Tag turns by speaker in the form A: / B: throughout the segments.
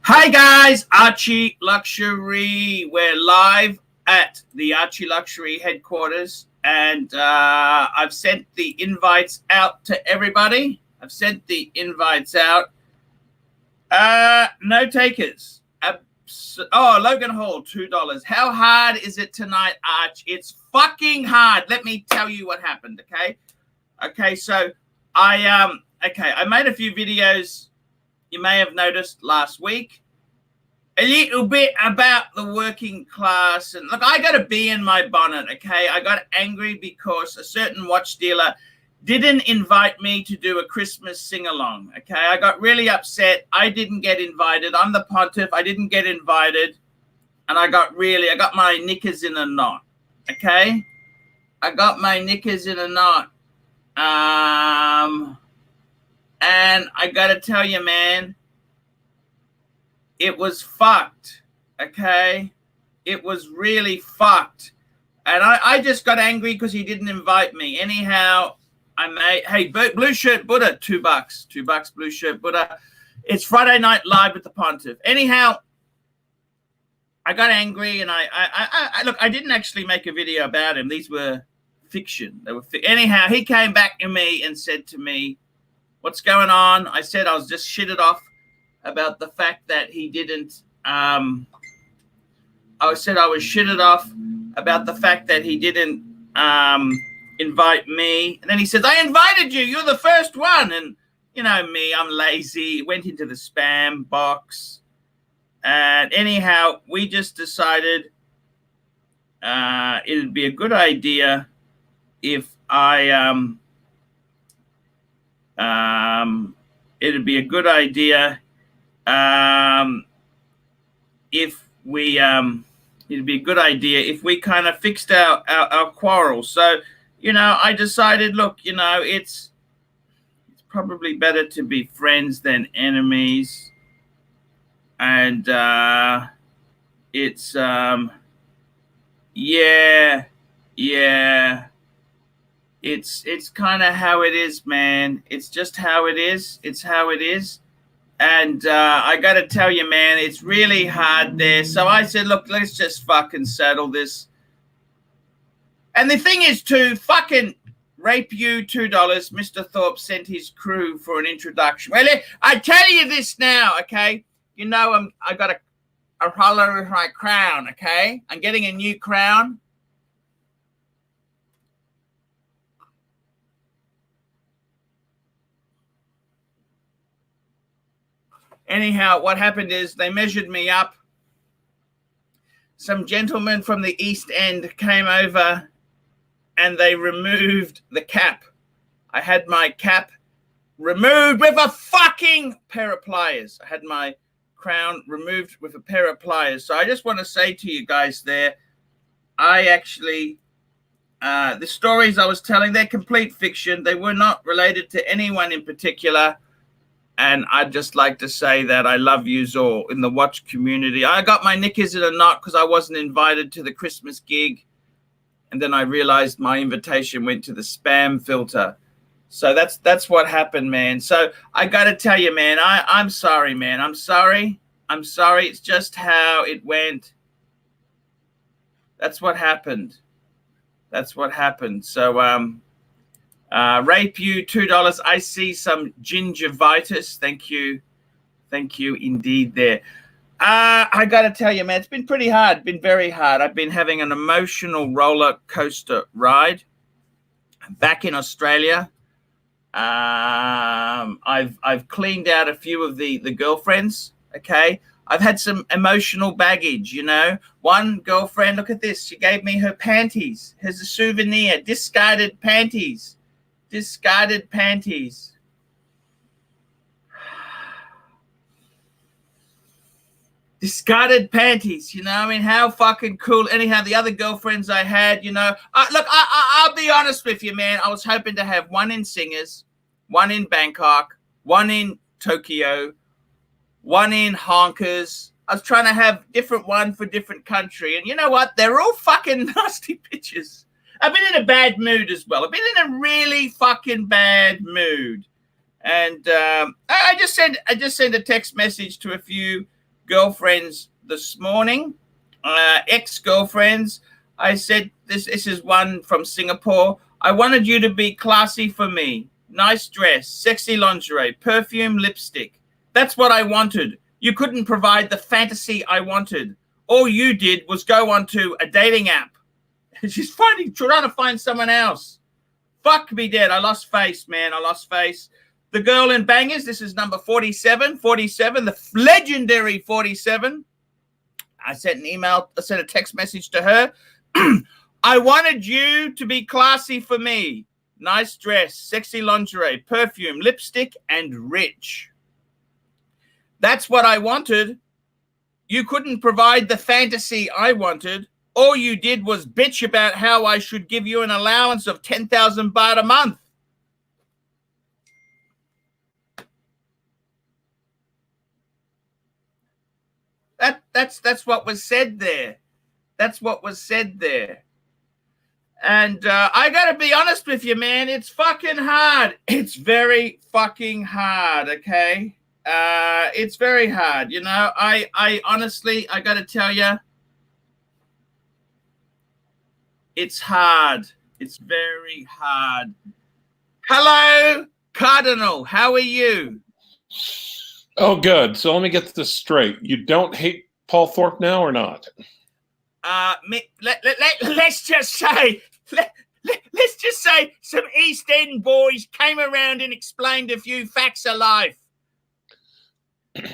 A: Hi guys, ArchieLuxury. We're live at the ArchieLuxury headquarters, and I've sent the invites out to everybody. I've sent the invites out. No takers. Logan Hall, $2. How hard is it tonight, Arch? It's fucking hard. Let me tell you what happened, okay? Okay, so I made a few videos you may have noticed last week, a little bit about the working class. And look, I got a bee in my bonnet, okay? I got angry because a certain watch dealer didn't invite me to do a Christmas sing-along, okay? I got really upset. I didn't get invited. I'm the pontiff. I didn't get invited. And I got my knickers in a knot, okay? I got my knickers in a knot. And I got to tell you, man, it was fucked, okay? It was really fucked. And I just got angry because he didn't invite me. Anyhow, hey, Blue Shirt Buddha, $2. $2, Blue Shirt Buddha. It's Friday Night Live with the Pontiff. Anyhow, I got angry, and look, I didn't actually make a video about him. These were fiction. They were anyhow, he came back to me and said to me, what's going on? I said I was just shitted off about the fact that he didn't I said I was shitted off about the fact that he didn't invite me. And then he said, I invited you. You're the first one. And you know me, I'm lazy. It went into the spam box. And anyhow, we just decided it'd be a good idea if it'd be a good idea if we kind of fixed our quarrel. So, you know, I decided, look, you know, it's probably better to be friends than enemies. And it's it's kind of how it is, man. It's just how it is. It's how it is. And I got to tell you, man, it's really hard there. So I said, look, let's just fucking settle this. And the thing is, to fucking rape you, $2. Mr. Thorpe sent his crew for an introduction. Well, I tell you this now, okay? You know, I got a holler with my crown, okay? I'm getting a new crown. Anyhow, what happened is they measured me up. Some gentlemen from the East End came over and they removed the cap. I had my cap removed with a fucking pair of pliers. I had my crown removed with a pair of pliers. So I just want to say to you guys there, I actually, the stories I was telling, they're complete fiction. They were not related to anyone in particular. And I'd just like to say that I love yous all in the watch community. I got my knickers in a knot because I wasn't invited to the Christmas gig. And then I realized my invitation went to the spam filter. So that's what happened, man. So I got to tell you, man, I'm sorry, man. I'm sorry. I'm sorry. It's just how it went. That's what happened. That's what happened. So, rape you, $2. I see some gingivitis. Thank you. Thank you indeed there. I got to tell you, man, it's been pretty hard. Been very hard. I've been having an emotional roller coaster ride. Back in Australia, I've cleaned out a few of the girlfriends, okay? I've had some emotional baggage, you know. One girlfriend, look at this. She gave me her panties. Here's a souvenir, discarded panties. Discarded panties. Discarded panties, you know, I mean, how fucking cool. Anyhow, the other girlfriends I had, you know, look, I'll be honest with you, man. I was hoping to have one in Singers, one in Bangkok, one in Tokyo, one in Honkers. I was trying to have different one for different country. And you know what? They're all fucking nasty bitches. I've been in a bad mood as well. I've been in a really fucking bad mood. And I just sent a text message to a few girlfriends this morning, ex-girlfriends. I said, this is one from Singapore. I wanted you to be classy for me. Nice dress, sexy lingerie, perfume, lipstick. That's what I wanted. You couldn't provide the fantasy I wanted. All you did was go onto a dating app. She's trying to find someone else. Fuck me dead. I lost face, man. I lost face. The girl in Bangers, this is number 47, the legendary 47. I sent an email, I sent a text message to her. I wanted you to be classy for me. Nice dress, sexy lingerie, perfume, lipstick, and rich. That's what I wanted. You couldn't provide the fantasy I wanted. All you did was bitch about how I should give you an allowance of 10,000 baht a month. That's what was said there. That's what was said there. And I got to be honest with you, man. It's fucking hard. It's very fucking hard, okay? It's very hard. You know, I honestly, I got to tell you, it's hard. It's very hard. Hello, Cardinal. How are you?
B: Oh, good. So let me get this straight. You don't hate Paul Thorpe now or not?
A: Let's just say some East End boys came around and explained a few facts of life.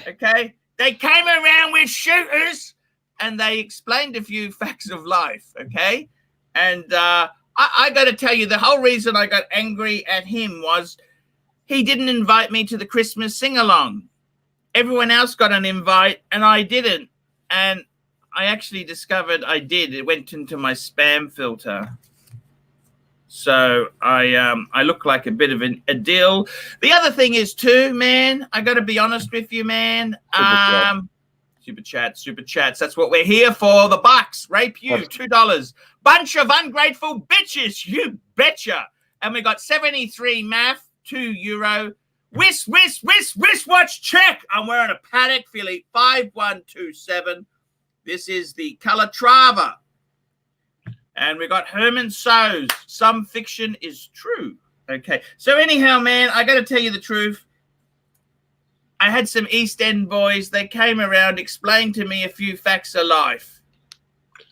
A: Okay? They came around with shooters and they explained a few facts of life. Okay? And I got to tell you, the whole reason I got angry at him was he didn't invite me to the Christmas sing-along. Everyone else got an invite and I didn't. And I actually discovered I did. It went into my spam filter. So I look like a bit of a dill. The other thing is too, man, I got to be honest with you, man. Super chats. That's what we're here for. The bucks, rape you, $2. Bunch of ungrateful bitches, you betcha. And we got 73 math, €2. Wristwatch check. I'm wearing a Patek Philippe 5127. This is the Calatrava. And we got Herman So's. Some fiction is true. Okay. So anyhow, man, I got to tell you the truth. I had some East End boys. They came around, explained to me a few facts of life.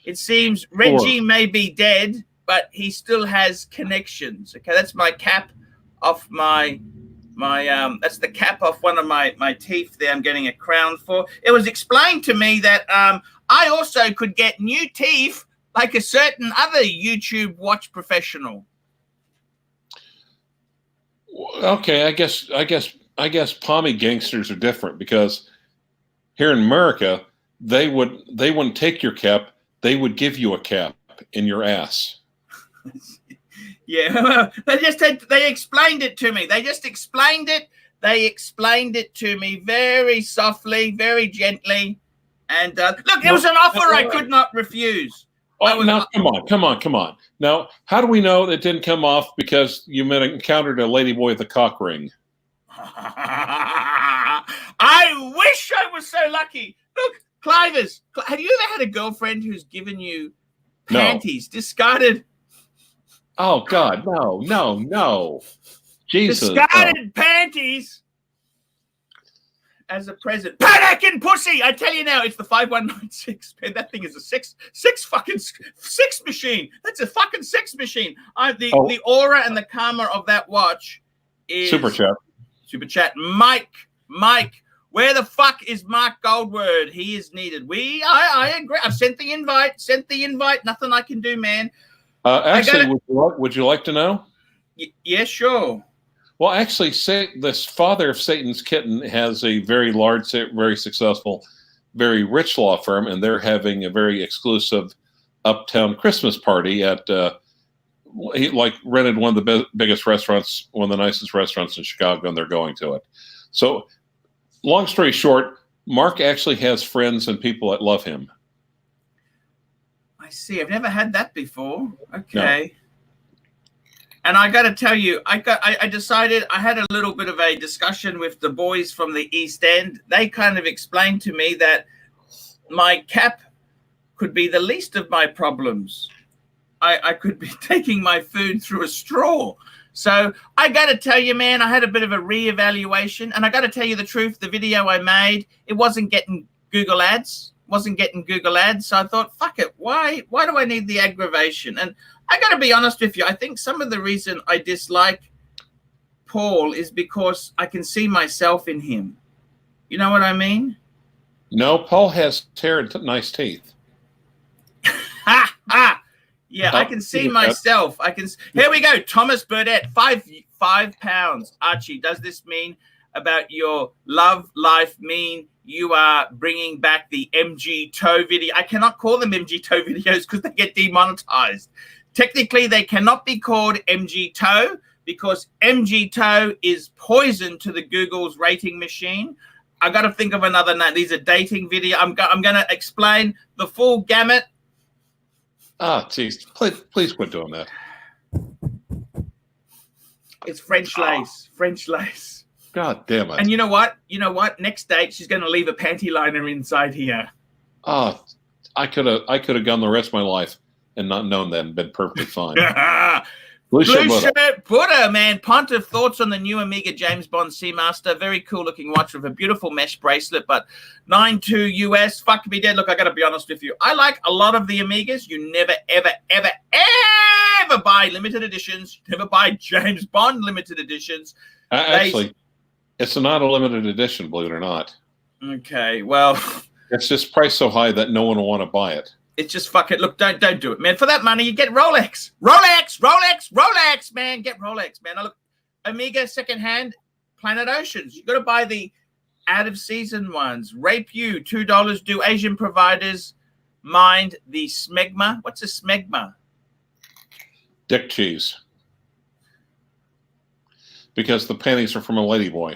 A: It seems Reggie may be dead, but he still has connections. Okay. That's my cap off that's the cap off one of my teeth there I'm getting a crown for. It was explained to me that I also could get new teeth like a certain other YouTube watch professional.
B: Okay, I guess Pommy gangsters are different because here in America, they wouldn't take your cap, they would give you a cap in your ass.
A: Yeah, they explained it to me. They just explained it. They explained it to me very softly, very gently. And look, it was an offer I could not refuse.
B: Oh, now, come on. Now, how do we know it didn't come off because you encountered a ladyboy with a cock ring?
A: I wish I was so lucky. Look, Clivers, have you ever had a girlfriend who's given you panties, discarded?
B: Oh, God, no. Jesus.
A: Discarded panties as a present. Panic and pussy! I tell you now, it's the 5196. Man, that thing is a sex machine. That's a fucking sex machine. The aura and the karma of that watch is...
B: Super chat.
A: Mike, where the fuck is Mark Goldward? He is needed. I agree. I've sent the invite. Nothing I can do, man.
B: Actually, would you like to know?
A: Yeah, sure.
B: Well, actually, this father of Satan's kitten has a very large, very successful, very rich law firm, and they're having a very exclusive uptown Christmas party at he rented one of the biggest restaurants, one of the nicest restaurants in Chicago, and they're going to it. So, long story short, Mark actually has friends and people that love him.
A: I see. I've never had that before. Okay. And I got to tell you, I decided I had a little bit of a discussion with the boys from the East End. They kind of explained to me that my cap could be the least of my problems. I could be taking my food through a straw. So I got to tell you, man, I had a bit of a reevaluation, and I got to tell you the truth. The video I made, it wasn't getting Google ads. So I thought, fuck it. Why do I need the aggravation? And I got to be honest with you. I think some of the reason I dislike Paul is because I can see myself in him. You know what I mean?
B: No, Paul has nice teeth.
A: Ha ha. Yeah, I can see myself. Here we go. Thomas Burdett, five pounds. Archie, does this mean about your love life mean you are bringing back the MG Toe video? I cannot call them MG Toe videos because they get demonetized. Technically, they cannot be called MG Toe because MG Toe is poison to the Google's rating machine. I got to think of another name. These are dating video. I'm going to explain the full gamut.
B: Ah, geez, please quit doing that.
A: It's French lace. French lace.
B: God damn it.
A: And you know what? Next date, she's going to leave a panty liner inside here.
B: Oh, I could have gone the rest of my life and not known that and been perfectly fine. Blue Shirt
A: Buddha, man. Pontiff, thoughts on the new Amiga James Bond Seamaster. Very cool looking watch with a beautiful mesh bracelet, but 9.2 US. Fuck me dead. Look, I got to be honest with you. I like a lot of the Amigas. You never, ever, ever, ever buy limited editions. You never buy James Bond limited editions.
B: Actually, it's not a limited edition, believe it or not.
A: Okay, well.
B: It's just priced so high that no one will want to buy it.
A: It's just fuck it. Look, don't do it, man. For that money, you get Rolex, man. Get Rolex, man. Now look, Amiga secondhand, Planet Oceans. You got to buy the out of season ones. Rape You, $2. Do Asian providers mind the smegma? What's a smegma?
B: Dick cheese. Because the panties are from a ladyboy.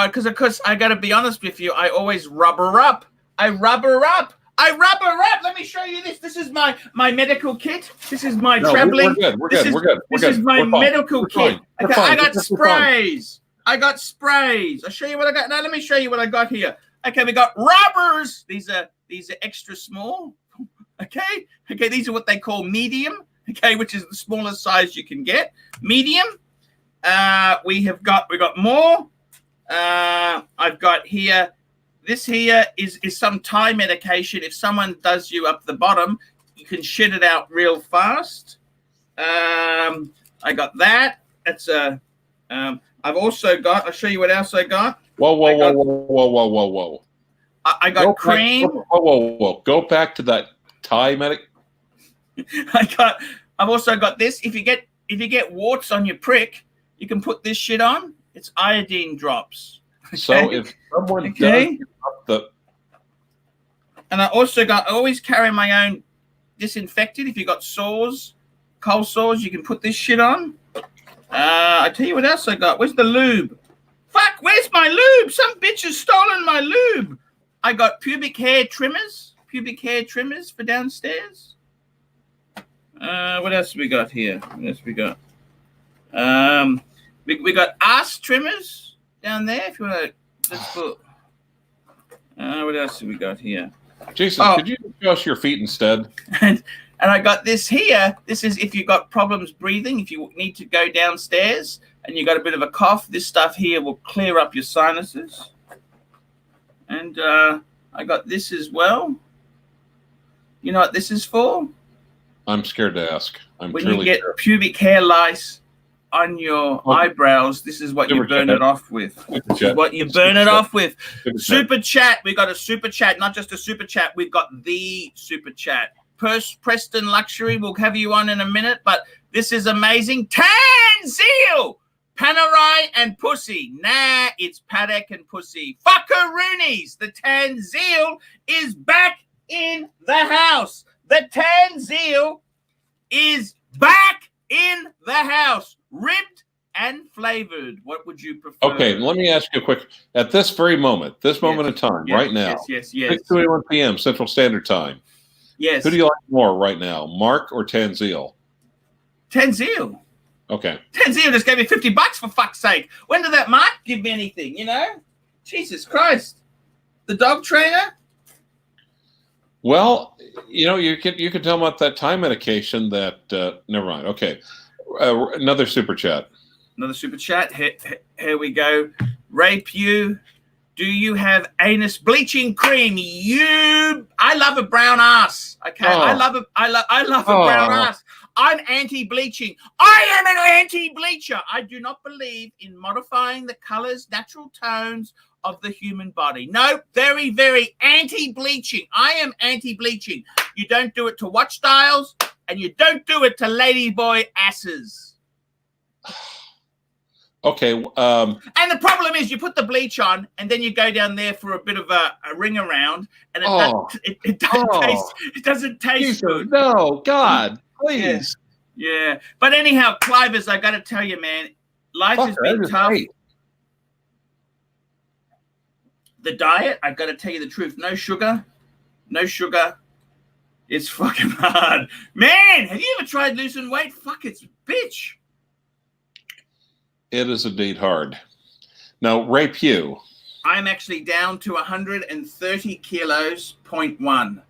A: Because I got to be honest with you, I always rubber up. I rubber up. Let me show you this. This is my medical kit. This is my traveling.
B: We're good.
A: This is my medical kit. Okay, I got sprays. I'll show you what I got. Now let me show you what I got here. Okay, we got rubbers. These are extra small. Okay, these are what they call medium. Okay, which is the smallest size you can get. Medium. We got more. I've got here. This here is some Thai medication. If someone does you up the bottom, you can shit it out real fast. I got that. That's a. I've also got. I'll show you what else I got.
B: Whoa!
A: I got cream.
B: Whoa! Go back to that Thai medic.
A: I've also got this. If you get warts on your prick, you can put this shit on. It's iodine drops. Okay?
B: So if someone does the,
A: and I always carry my own disinfectant. If you got sores, cold sores, you can put this shit on. I tell you what else I got. Where's the lube? Fuck, where's my lube? Some bitch has stolen my lube. I got pubic hair trimmers for downstairs. What else we got here? We got ass trimmers down there. If you want to, let's put. What else have we got here?
B: Jason, could you show us your feet instead?
A: And I got this here. This is if you've got problems breathing, if you need to go downstairs and you got a bit of a cough, this stuff here will clear up your sinuses. And I got this as well. You know what this is for?
B: I'm scared to ask.
A: When you get pubic hair lice on your eyebrows, this is what you burn it off with. This is what you burn it off with. Super chat. We got a super chat, not just a super chat. We've got the super chat. Preston Luxury. We'll have you on in a minute, but this is amazing. Tanzil, Panerai and Pussy. Nah, it's Paddock and Pussy. Fuckaroonies. The Tanzil is back in the house. The Tanzil is back in the house. Ribbed and flavored. What would you prefer?
B: Okay, let me ask you a quick. At this very moment, of time, right now,
A: yes.
B: 6:21 p.m. Central Standard Time.
A: Yes.
B: Who do you like more right now, Mark or Tanzil?
A: Tanzil.
B: Okay.
A: Tanzania just gave me $50 for fuck's sake. When did that Mark give me anything? You know, Jesus Christ, the dog trainer.
B: Well, you know, you could tell them about that time medication that. Never mind. Okay, another super chat.
A: Another super chat. Here we go. Rape you. Do you have anus bleaching cream? I love a brown ass. Okay, I love a brown ass. I'm anti-bleaching. I am an anti-bleacher. I do not believe in modifying the colors, natural tones of the human body. No, very, very anti-bleaching. I am anti-bleaching. You don't do it to watch dials, and you don't do it to ladyboy asses.
B: Okay.
A: And the problem is you put the bleach on and then you go down there for a bit of a ring around and it doesn't taste
B: Jesus,
A: good.
B: No, God, please.
A: Yeah. But anyhow, Clivers, I got to tell you, man, life has been tough.
B: Great.
A: The diet, I got to tell you the truth. No sugar. It's fucking hard. Man, have you ever tried losing weight? Fuck, it's a bitch.
B: It is indeed hard. Now, Rape you.
A: I'm actually down to 130 kilos, 0.1.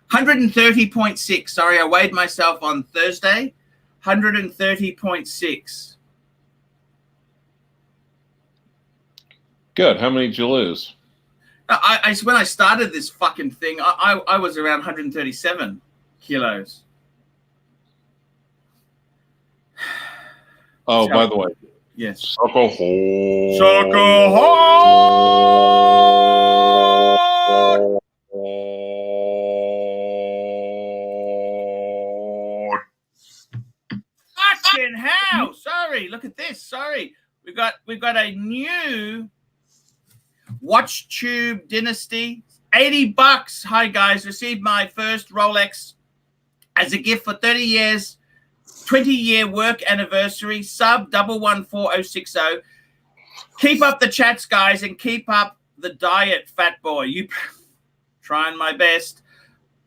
A: 130.6. Sorry, I weighed myself on Thursday. 130.6.
B: Good. How many did you lose?
A: When I started this fucking thing, I was around 137 kilos.
B: Oh, by the way.
A: Yes.
B: Suck a hole.
A: Suck a hole. Fucking hell. Sorry. Look at this. Sorry. We've got a new WatchTube Dynasty. $80. Hi guys. Received my first Rolex as a gift for 30 years. 20-year work anniversary, sub 114060. Keep up the chats, guys, and keep up the diet, fat boy. You trying my best.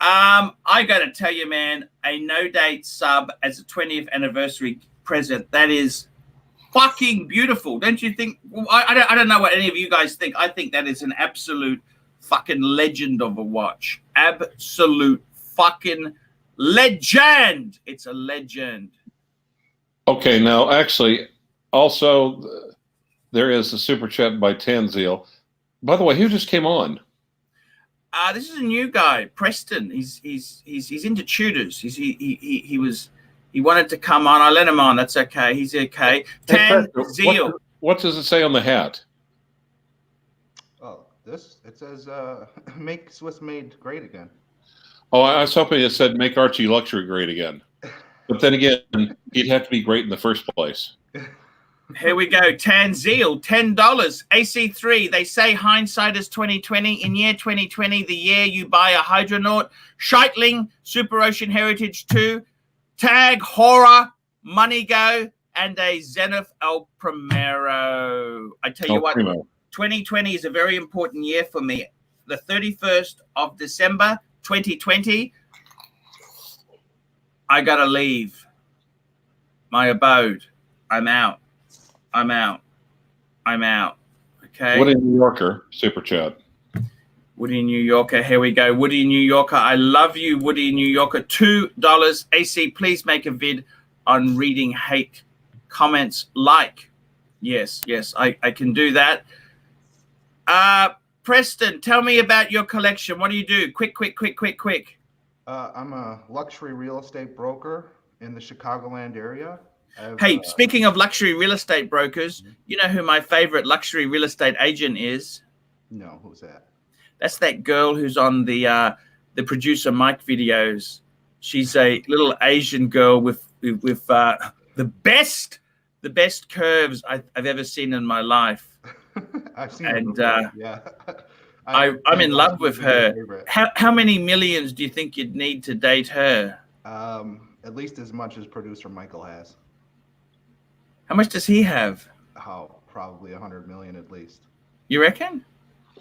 A: I got to tell you, man, a no-date sub as a 20th anniversary present. That is fucking beautiful. Don't you think? Well, I don't know what any of you guys think. I think that is an absolute fucking legend of a watch. Absolute fucking legend. It's a legend.
B: Okay, now actually, also there is a super chat by Tanzil. By the way, who just came on?
A: This is a new guy, Preston. He's into tutors. He wanted to come on. I let him on. That's okay. He's okay. Tanzil.
B: What does it say on the hat?
C: Oh, it says make Swiss made great again.
B: Oh, I was hoping it said make ArchieLuxury great again. But then again, he'd have to be great in the first place.
A: Here we go. Tanzil, $10. AC3. They say hindsight is 2020. In year 2020, the year you buy a Hydronaut, Scheitling, Super Ocean Heritage 2, Tag, Horror, Money Go, and a Zenith El Primero. I tell you what, 2020 is a very important year for me. The 31st of December, 2020, I got to leave my abode. I'm out. Okay.
B: Woody New Yorker, super chat.
A: Woody New Yorker, here we go. Woody New Yorker, I love you, Woody New Yorker. $2. AC, please make a vid on reading hate comments. Like. Yes, I can do that. Preston, tell me about your collection. What do you do? Quick.
C: I'm a luxury real estate broker in the Chicagoland area.
A: Hey, speaking of luxury real estate brokers, you know who my favorite luxury real estate agent is?
C: No, who's that?
A: That's that girl who's on the producer Mike videos. She's a little Asian girl with the best curves I've ever seen in my life.
C: I've seen
A: and
C: yeah.
A: I'm in love with her. How many millions do you think you'd need to date her?
C: At least as much as producer Michael has.
A: How much does he have?
C: Oh, probably 100 million at least.
A: You reckon?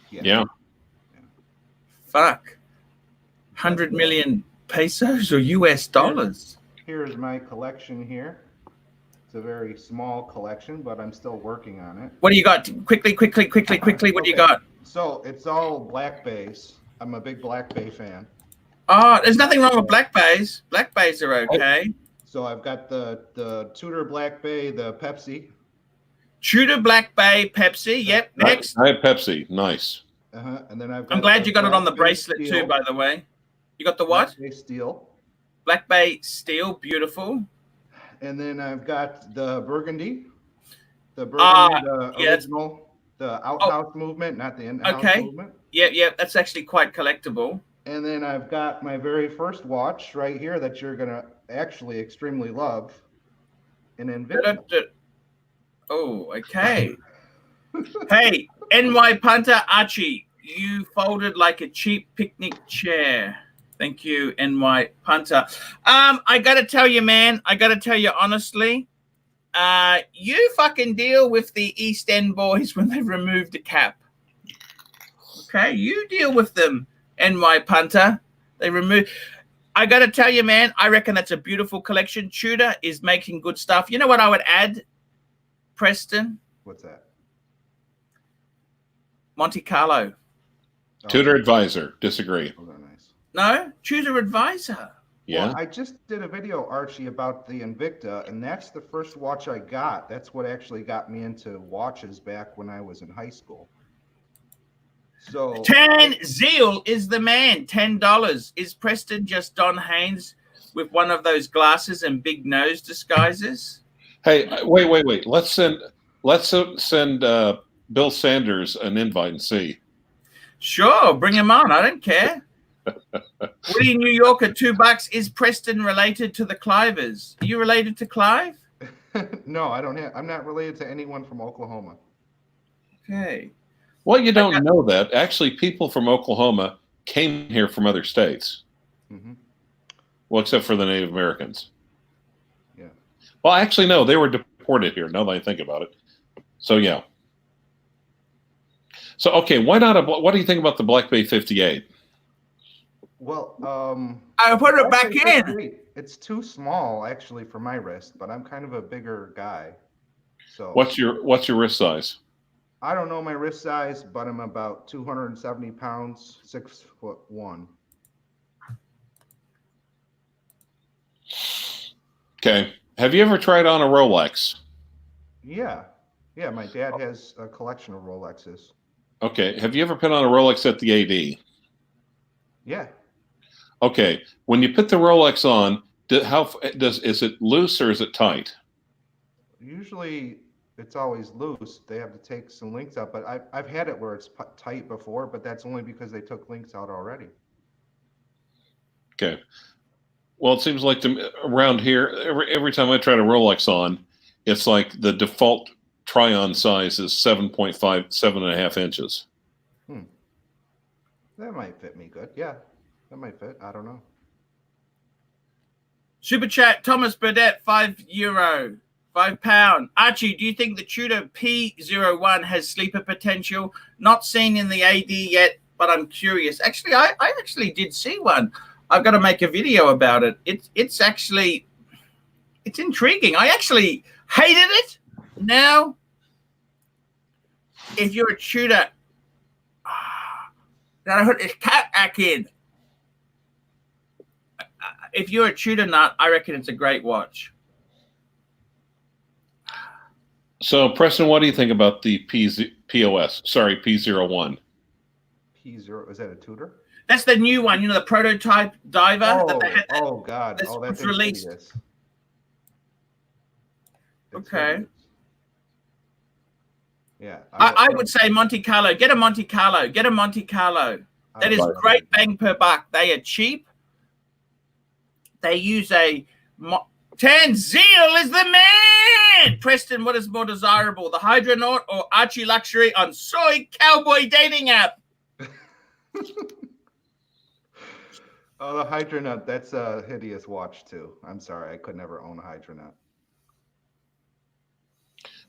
B: Yeah.
A: Fuck. 100 million pesos or US dollars?
C: Here's my collection here. It's a very small collection, but I'm still working on it.
A: What do you got? Quickly. What do you got?
C: So it's all Black Bays. I'm a big Black Bay fan.
A: Oh, there's nothing wrong with Black Bays. Black Bays are okay.
C: So I've got the Tudor Black Bay, the Pepsi.
A: Tudor Black Bay Pepsi. Yep. Next.
B: I have Pepsi. Nice.
C: And then I've got
A: I'm glad you got it on the
C: Black Bay
A: bracelet
C: Steel.
A: too, by the way. You got the what?
C: Black Bay Steel.
A: Black Bay Steel. Beautiful.
C: And then I've got the Burgundy. The Burgundy, the original, the outhouse movement, not the in-house movement.
A: Yeah. That's actually quite collectible.
C: And then I've got my very first watch right here that you're going to actually extremely love. An Invicta.
A: Oh, okay. Hey, NY Punter Archie, you folded like a cheap picnic chair. Thank you, NY Punter. I got to tell you, man, honestly, you fucking deal with the East End boys when they've removed the cap. Okay, you deal with them, NY Punter. They remove. I got to tell you, man, I reckon that's a beautiful collection. Tudor is making good stuff. You know what I would add, Preston?
C: What's that?
A: Monte Carlo.
B: Tudor Advisor. Disagree.
C: Those are nice.
A: No, Tudor Advisor.
B: Yeah.
C: Well, I just did a video, Archie, about the Invicta, and that's the first watch I got. That's what actually got me into watches back when I was in high school. So
A: Tan Zeal is the man. $10. Is Preston just Don Haynes with one of those glasses and big nose disguises?
B: Hey, wait. Let's send Bill Sanders an invite and see.
A: Sure, bring him on. I don't care. Woody New York at $2. Is Preston related to the Clivers? Are you related to Clive?
C: No, I'm not related to anyone from Oklahoma.
A: Okay.
B: Well, you don't know that. Actually, people from Oklahoma came here from other states.
C: Mm-hmm.
B: Well, except for the Native Americans.
C: Yeah.
B: Well, actually, no, they were deported here, now that I think about it. So, yeah. So, okay, why not what do you think about the Black Bay 58?
C: Well,
A: I put it back in.
C: It's too small, actually, for my wrist, but I'm kind of a bigger guy. So
B: What's your wrist size?
C: I don't know my wrist size, but I'm about 270 pounds, 6'1".
B: Okay. Have you ever tried on a Rolex?
C: Yeah. My dad has a collection of Rolexes.
B: Okay. Have you ever put on a Rolex at the AD?
C: Yeah.
B: Okay. When you put the Rolex on, is it loose or is it tight?
C: Usually it's always loose. They have to take some links out, but I've had it where it's tight before, but that's only because they took links out already.
B: Okay. Well, it seems like around here, every time I try to Rolex on, it's like the default try-on size is 7.5 inches.
C: That might fit me good. Yeah, that might fit. I don't know.
A: Super chat, Thomas Burdett, €5. £5. Archie, do you think the Tudor P01 has sleeper potential? Not seen in the AD yet, but I'm curious. Actually, I actually did see one. I've got to make a video about it. It's intriguing. I actually hated it. Now, if you're a Tudor, gotta put this cat back in. If you're a Tudor nut, I reckon it's a great watch.
B: So, Preston, what do you think about the POS? Sorry, P01.
C: P0, is that a Tudor?
A: That's the new one, you know, the prototype diver.
C: Oh God.
A: That's released. Okay.
C: Hideous. Yeah.
A: I would say Monte Carlo. Get a Monte Carlo. That is great bang per buck. They are cheap. They use a... Tanzil is the man! Preston, what is more desirable, the Hydronaut or ArchieLuxury on Soy Cowboy dating app?
C: Oh, the Hydronaut, that's a hideous watch too. I'm sorry, I could never own a Hydronaut.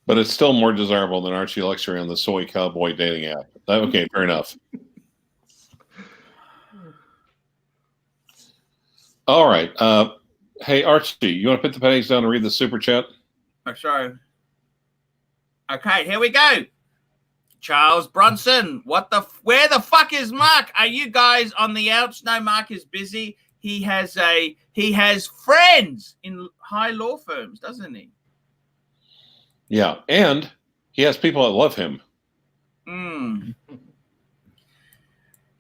B: But it's still more desirable than ArchieLuxury on the Soy Cowboy dating app. Okay, fair enough. All right. Hey, Archie, you want to put the pennies down and read the super chat?
A: Oh, sorry. Okay, here we go. Charles Bronson, where the fuck is Mark? Are you guys on the outs? No, Mark is busy. He has friends in high law firms, doesn't he?
B: Yeah, and he has people that love him.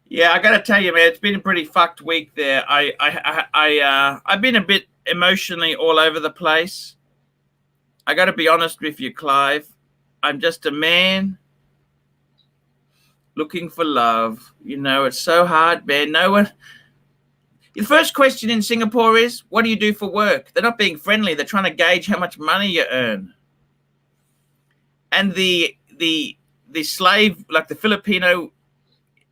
A: Yeah, I got to tell you, man, it's been a pretty fucked week there. I've been a bit emotionally all over the place. I got to be honest with you, Clive. I'm just a man looking for love. You know, it's so hard, man. No one. The first question in Singapore is, what do you do for work? They're not being friendly. They're trying to gauge how much money you earn. And the slave, like the Filipino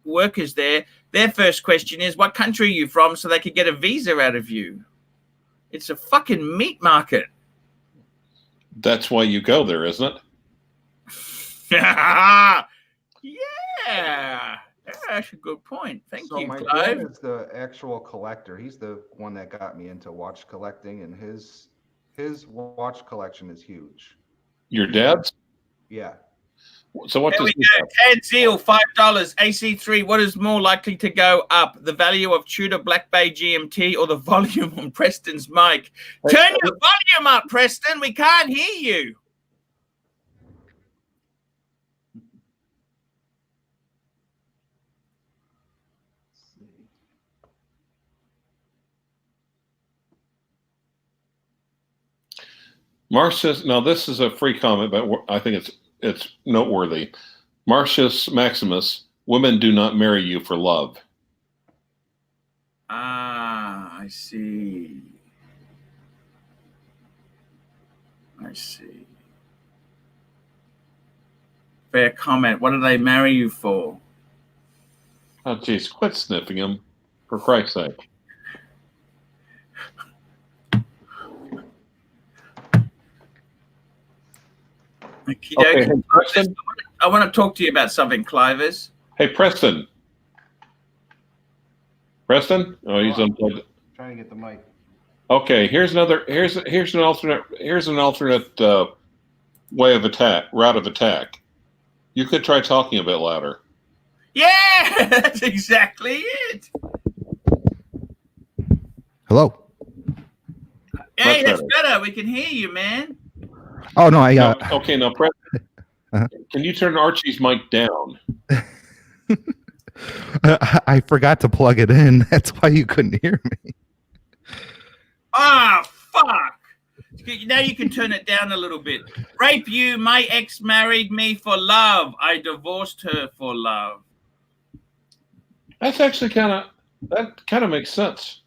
A: workers there, their first question is, what country are you from, so they could get a visa out of you? It's a fucking meat market.
B: That's why you go there, isn't it?
A: Yeah. That's a good point. Thank you,
C: my
A: Clive.
C: dad is the actual collector. He's the one that got me into watch collecting, and his watch collection is huge.
B: Your dad's?
C: Yeah.
B: So what does he have?
A: Ted Zeal, $5. AC3, what is more likely to go up? The value of Tudor Black Bay GMT or the volume on Preston's mic? Turn your volume up, Preston. We can't hear you.
B: Marcius, now this is a free comment, but I think it's noteworthy. Marcius Maximus, women do not marry you for love.
A: Ah, I see. Fair comment. What do they marry you for?
B: Oh, geez, quit sniffing him, for Christ's sake. Okay, hey, Preston?
A: I want to talk to you about something, Clivers.
B: Hey, Preston. Preston? Oh, he's unplugged.
C: Trying to get the mic.
B: Okay, here's an alternate route of attack. You could try talking a bit louder.
A: Yeah, that's exactly it.
D: Hello.
A: Hey, that's better. We can hear you, man.
D: Oh no,
B: okay, now Preston, can you turn Archie's mic down?
D: I forgot to plug it in. That's why you couldn't hear me.
A: Ah, fuck. Now you can turn it down a little bit. Rape you. My ex married me for love. I divorced her for love.
B: That's actually kind of makes sense.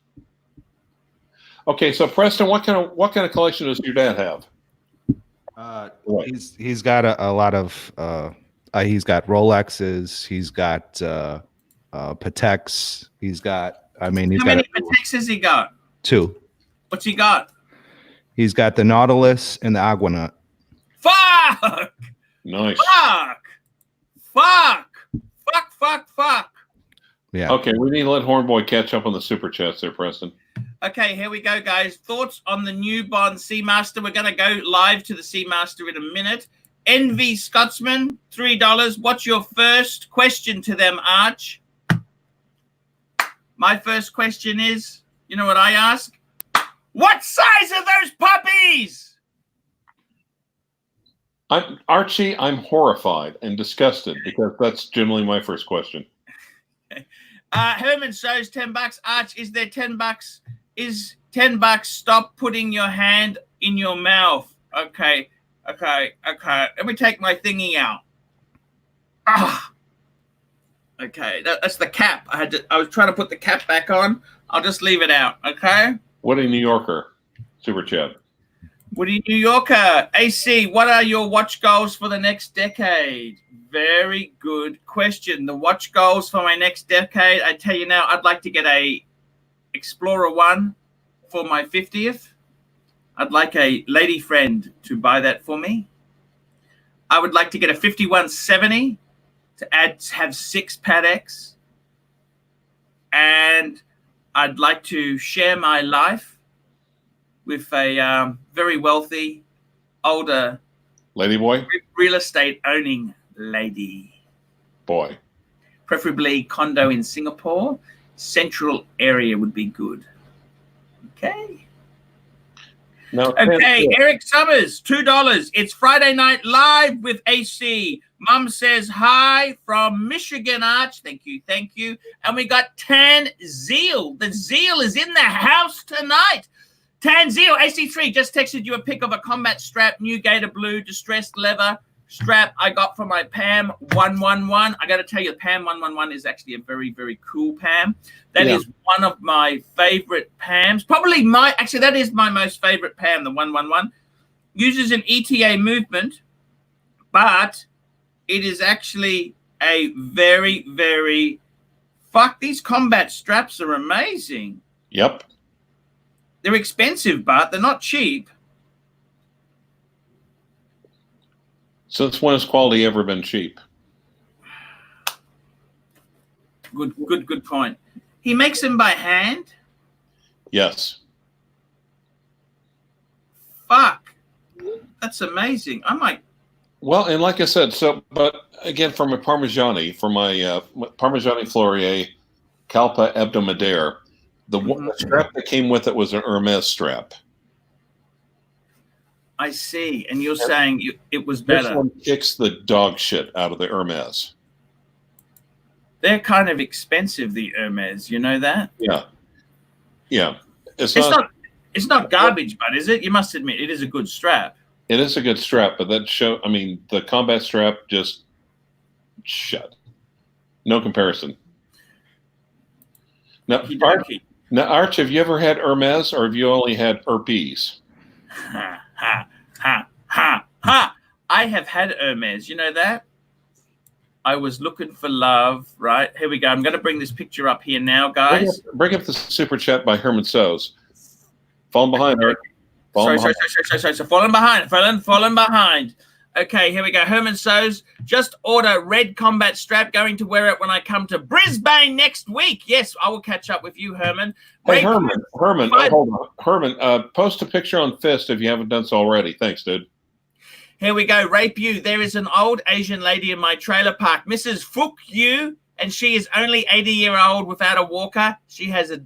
B: Okay, so Preston, what kind of collection does your dad have?
D: He's got a lot of he's got Rolexes, he's got Pateks, he's got
A: how many Pateks has he got?
D: 2.
A: What's he got?
D: He's got the Nautilus and the Aquanaut.
A: Fuck!
B: Nice.
A: Fuck.
D: Yeah.
B: Okay, we need to let Hornboy catch up on the super chats there, Preston.
A: Okay, here we go, guys. Thoughts on the new Bond Seamaster? We're going to go live to the Seamaster in a minute. Envy Scotsman, $3. What's your first question to them, Arch? My first question is, you know what I ask? What size are those puppies?
B: Archie, I'm horrified and disgusted because that's generally my first question.
A: Herman shows $10. Arch, is there $10? Is $10? Stop putting your hand in your mouth. Okay. Let me take my thingy out. Okay, that's the cap. I was trying to put the cap back on. I'll just leave it out. Okay.
B: Woody New Yorker, super chat.
A: Woody New Yorker, AC. What are your watch goals for the next decade? Very good question. The watch goals for my next decade. I tell you now, I'd like to get a Explorer 1 for my 50th. I'd like a lady friend to buy that for me. I would like to get a 5170 to have 6 Pateks. And I'd like to share my life with a very wealthy older
B: Ladyboy?
A: real estate owning lady.
B: Boy.
A: Preferably condo in Singapore. Central area would be good. Okay.
B: Now,
A: Okay, Eric Summers, $2. It's Friday Night Live with AC. Mum says hi from Michigan, Arch. Thank you, thank you. And we got Tan Zeal. The Zeal is in the house tonight. Tan Zeal, AC3, just texted you a pic of a combat strap, new Gator Blue, distressed leather strap I got for my PAM 111. I got to tell you, the PAM 111 is actually a very, very cool PAM. That is one of my favorite PAMs. Actually, that is my most favorite PAM, the 111. Uses an ETA movement, but it is actually a very, very, these combat straps are amazing.
B: Yep.
A: They're expensive, but they're not cheap.
B: Since when has quality ever been cheap?
A: Good point. He makes them by hand?
B: Yes.
A: Fuck. That's amazing. I might.
B: Well, and like I said, but again, from my Parmigiani Fleurier Calpa Hebdomadaire, the strap that came with it was an Hermes strap.
A: I see. And you're saying it was better.
B: This one kicks the dog shit out of the Hermes.
A: They're kind of expensive, the Hermes. You know that?
B: Yeah. Yeah.
A: It's not garbage, but is it? You must admit, it is a good strap.
B: It is a good strap, but the combat strap just shut. No comparison. Now, Arch, have you ever had Hermes, or have you only had Herpes?
A: Ha, ha, ha, ha, ha. I have had Hermes. You know that? I was looking for love, right? Here we go. I'm going to bring this picture up here now, guys.
B: Bring up the super chat by Herman Soes. Falling behind, Eric.
A: Sorry. Falling behind. Okay, here we go. Herman Soes, just order red combat strap. Going to wear it when I come to Brisbane next week. Yes, I will catch up with you, Herman.
B: Hey, Herman, hold on. Herman, post a picture on Fist if you haven't done so already. Thanks, dude.
A: Here we go. Rape you. There is an old Asian lady in my trailer park, Mrs. Fook Yu, and she is only 80-year-old without a walker. She has a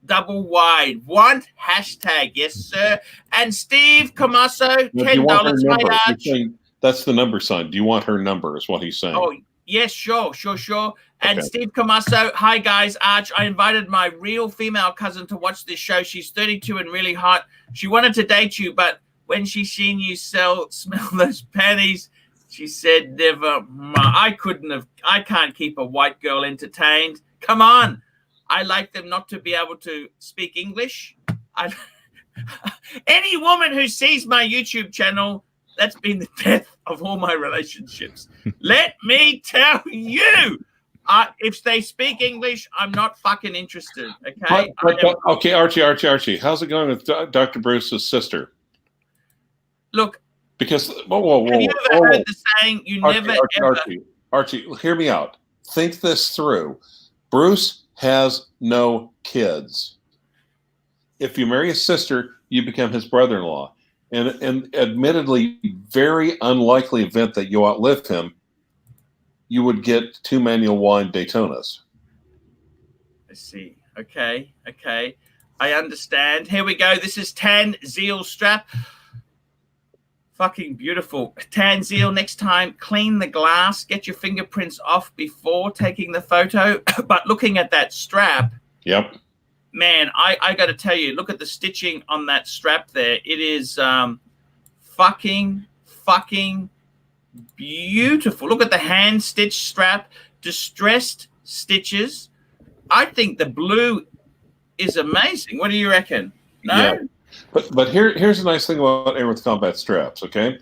A: double wide. Want? Hashtag. Yes, sir. And Steve Camasso, $10. Hi, Arch.
B: That's the number sign. Do you want her number is what he's saying.
A: Oh, yes, sure. And okay. Steve Camasso, hi, guys. Arch, I invited my real female cousin to watch this show. She's 32 and really hot. She wanted to date you, but when she seen you smell those panties, she said never. I can't keep a white girl entertained. Come on. I like them not to be able to speak English. Any woman who sees my YouTube channel, that's been the death of all my relationships. Let me tell you, if they speak English, I'm not fucking interested. Okay.
B: Okay, Archie. How's it going with Dr. Bruce's sister?
A: Look.
B: Because
A: have you ever heard the saying?
B: Archie, hear me out. Think this through. Bruce has no kids. If you marry his sister, you become his brother-in-law. And admittedly, very unlikely event that you outlive him, you would get 2 manual wine Daytonas.
A: I see. Okay. I understand. Here we go. This is Tan Zeal strap. Fucking beautiful. Tan Zeal, next time, clean the glass. Get your fingerprints off before taking the photo. But looking at that strap.
B: Yep.
A: Man, I got to tell you, look at the stitching on that strap there. It is fucking beautiful. Look at the hand stitch strap, distressed stitches. I think the blue is amazing. What do you reckon? No?
B: Yeah. But here's the nice thing about Airworth combat straps, okay?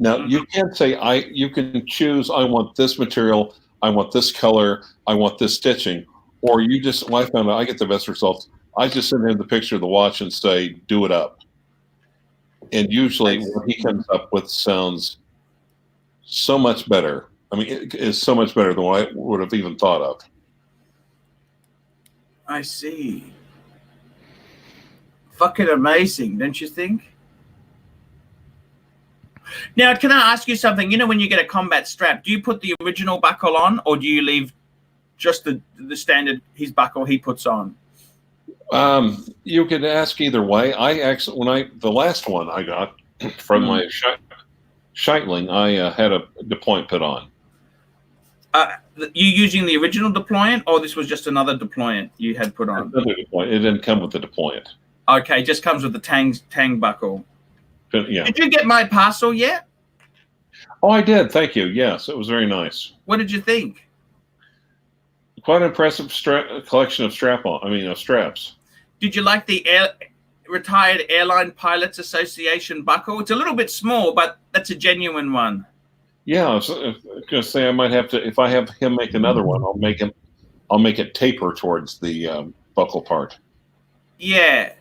B: Now, you can't say, you can choose, I want this material, I want this color, I want this stitching. Or I found out I get the best results. I just send him the picture of the watch and say, do it up. And usually what he comes up with sounds so much better. I mean, it is so much better than what I would have even thought of.
A: I see. Fucking amazing, don't you think? Now, can I ask you something? You know, when you get a combat strap, do you put the original buckle on, or do you leave just the standard his buckle he puts on?
B: You could ask either way. I actually, the last one I got from my Scheitling, I had a deployant put on.
A: You using the original deployant, or this was just another deployant you had put on?
B: Another deployant. It didn't come with the deployant.
A: Okay, just comes with the Tang buckle.
B: Yeah.
A: Did you get my parcel yet?
B: Oh, I did. Thank you. Yes, it was very nice.
A: What did you think?
B: Quite an impressive collection of straps.
A: Did you like the Retired Airline Pilots Association buckle? It's a little bit small, but that's a genuine one.
B: Yeah, I was going to say I might have to. If I have him make another one, I'll make it taper towards the buckle part.
A: Yeah.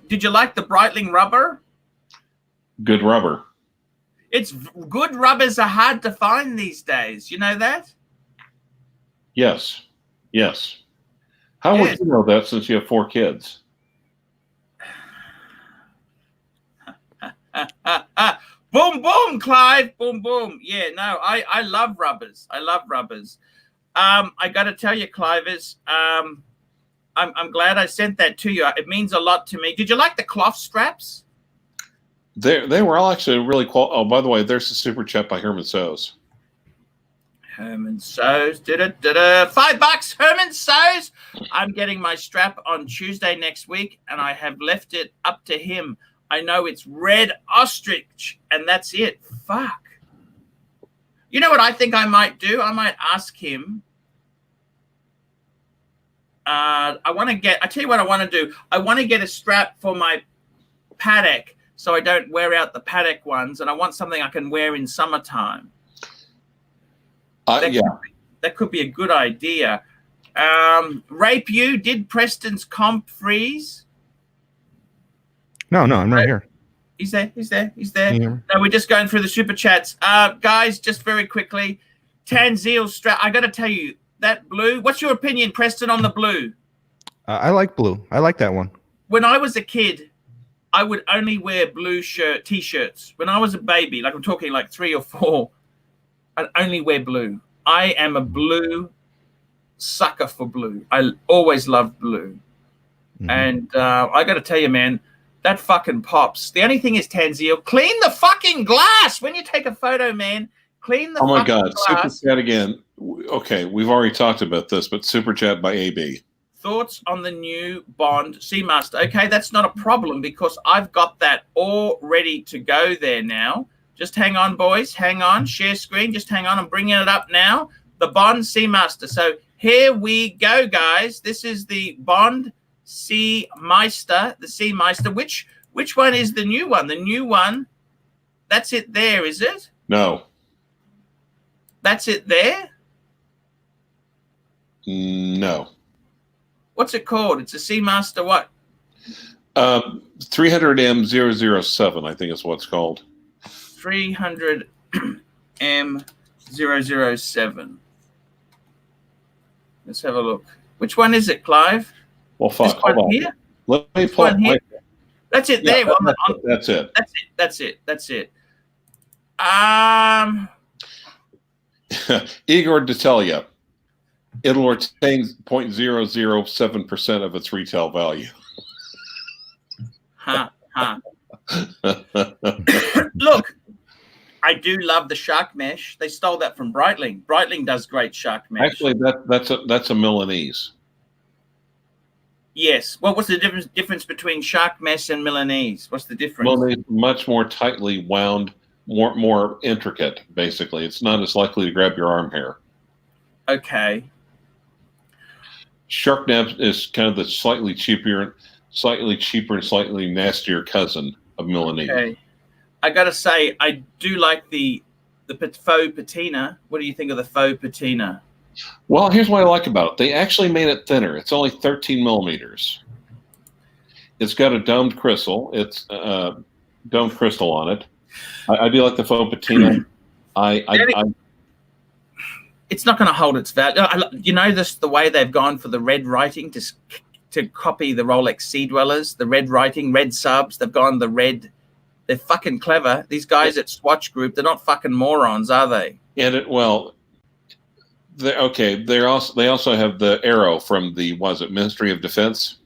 A: Did you like the Breitling rubber?
B: Good rubber.
A: It's good rubbers are hard to find these days. You know that?
B: Yes. How would you know that since you have 4 kids?
A: Boom, boom, Clive. Boom, boom. Yeah, no, I love rubbers. I got to tell you, Clive, I'm glad I sent that to you. It means a lot to me. Did you like the cloth straps?
B: They were all actually really cool. Oh, by the way, there's the super chat by Herman Sows.
A: Herman Sows, $5, Herman Sows. I'm getting my strap on Tuesday next week, and I have left it up to him. I know it's red ostrich, and that's it. Fuck. You know what I think I might do? I might ask him. I tell you what I want to do. I want to get a strap for my paddock so I don't wear out the paddock ones, and I want something I can wear in summertime. That could be a good idea. Rape you, did Preston's comp freeze?
D: No, I'm right here.
A: He's there.
D: Yeah.
A: No, we're just going through the super chats. Guys, just very quickly, Tanzeel strap. I got to tell you, that blue, what's your opinion, Preston, on the blue?
D: I like blue. I like that one.
A: When I was a kid, I would only wear blue T-shirts. When I was a baby, like I'm talking like 3 or 4, I'd only wear blue. I am a blue sucker for blue. I always loved blue. Mm-hmm. And I got to tell you, man, that fucking pops. The only thing is, Tanzeel, clean the fucking glass. When you take a photo, man, clean the fucking glass. Oh, my God.
B: Super chat again. Okay, we've already talked about this, but super chat by AB.
A: Thoughts on the new Bond Seamaster? Okay, that's not a problem because I've got that all ready to go there now. Just hang on, boys. Hang on. Share screen. Just hang on. I'm bringing it up now. The Bond Seamaster. So here we go, guys. This is the Bond Seameister. The Seameister. Which one is the new one? The new one. That's it there, is it?
B: No.
A: That's it there?
B: No.
A: What's it called? It's a Seamaster what?
B: 300M007, I think is what it's called.
A: 300M007. Let's have a look. Which one is it, Clive?
B: Well, fuck.
A: Hold on. Here?
B: Let me play.
A: That's it there.
B: That's it.
A: That's it.
B: Igor Detelia. It'll retain 0.007% of its retail value.
A: Look, I do love the shark mesh. They stole that from Breitling. Breitling does great shark mesh.
B: Actually, that's a Milanese.
A: Yes. Well, what's the difference between shark mesh and Milanese? What's the difference?
B: Milanese much more tightly wound, more intricate. Basically, it's not as likely to grab your arm hair.
A: Okay.
B: Shark nab is kind of the slightly cheaper and slightly nastier cousin of Milanese.
A: Okay. I gotta say, I do like the faux patina. What do you think of the faux patina?
B: Well, here's what I like about it. They actually made it thinner. It's only 13 millimeters. It's got a domed crystal. It's domed crystal on it. I do like the faux patina.
A: It's not going to hold its value. You know the way they've gone for the red writing to copy the Rolex Sea Dwellers, the red writing, red subs. They've gone the red They're fucking clever. These guys at Swatch Group, they're not fucking morons, are they?
B: And they also have the arrow from the Ministry of Defense.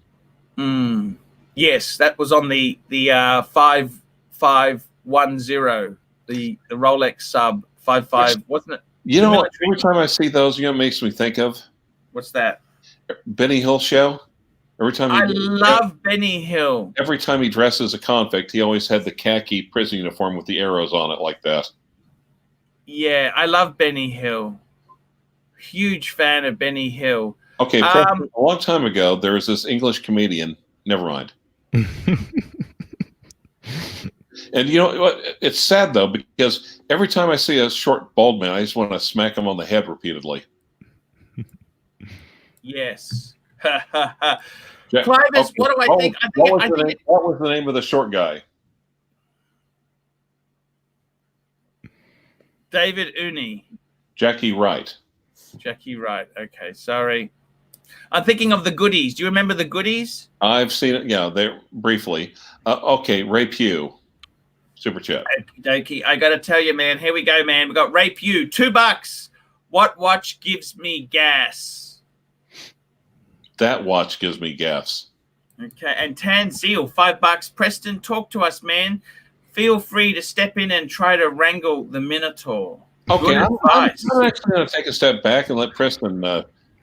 A: Yes, that was on the 5510, the Rolex sub 55, wasn't it?
B: You know what? Every time I see those, you know what it makes me think of?
A: What's that?
B: Benny Hill show.
A: I love Benny Hill.
B: Every time he dresses as a convict, he always had the khaki prison uniform with the arrows on it like that.
A: Yeah, I love Benny Hill. Huge fan of Benny Hill.
B: Okay, a long time ago, there was this English comedian. Never mind. And you know what? It's sad, though, because every time I see a short, bald man, I just want to smack him on the head repeatedly.
A: Yes.
B: Yeah.
A: Clivis, what do I think?
B: What was the name of the short guy?
A: David Uni.
B: Jackie Wright.
A: Jackie Wright. Okay, sorry. I'm thinking of the Goodies. Do you remember the Goodies?
B: I've seen it. Yeah, they briefly. Okay, Ray Pugh. Super chat.
A: Okey-dokey. I got to tell you, man. Here we go, man. We got Ray Pugh. $2. What watch gives me gas?
B: That watch gives me gas.
A: Okay, and Tan Zeal, $5. Preston, talk to us, man. Feel free to step in and try to wrangle the Minotaur.
B: Okay, I'm actually going to take a step back and let Preston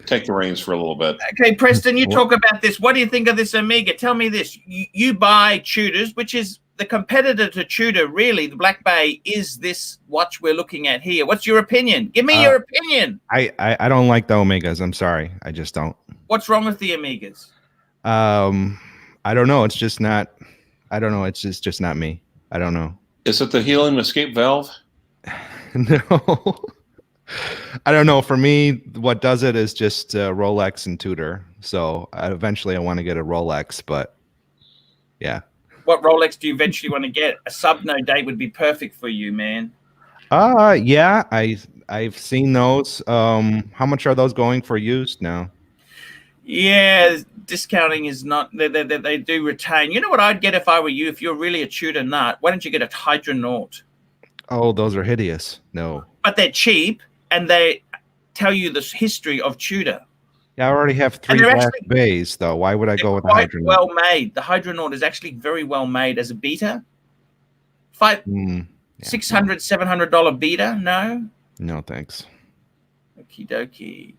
B: take the reins for a little bit.
A: Okay, Preston, you talk about this. What do you think of this Omega? Tell me this. You buy Tudors, which is the competitor to Tudor, really. The Black Bay is this watch we're looking at here. What's your opinion? Give me your opinion.
D: I don't like the Omegas. I'm sorry. I just don't.
A: What's wrong with the Omegas?
D: I don't know. It's just not. I don't know. It's just not me. I don't know.
B: Is it the helium escape valve?
D: No. I don't know. For me, what does it is just Rolex and Tudor. So eventually I want to get a Rolex, but yeah.
A: What Rolex do you eventually want to get? A sub no date would be perfect for you, man.
D: Yeah, I've seen those. How much are those going for used now?
A: Yeah, discounting is not. They do retain. You know what I'd get if I were you? If you're really a Tudor nut, why don't you get a Hydronaut?
D: Oh, those are hideous. No,
A: but they're cheap and they tell you the history of Tudor.
D: Yeah, I already have 3 black bays, though. Why would I go with the Hydronaut?
A: Well made. The Hydronaut is actually very well made as a beta. $600, $700 beta? No,
D: thanks.
A: Okie dokie.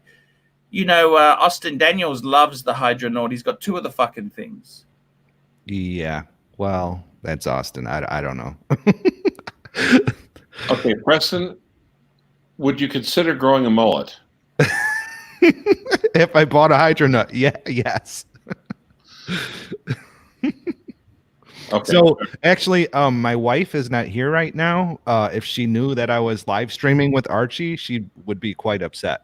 A: You know, Austin Daniels loves the Hydronaut. He's got 2 of the fucking things.
D: Yeah. Well, that's Austin. I don't know.
B: Okay, Preston, would you consider growing a mullet?
D: If I bought a Hydronaut, yes.
B: Okay.
D: So actually, my wife is not here right now. If she knew that I was live streaming with Archie, she would be quite upset.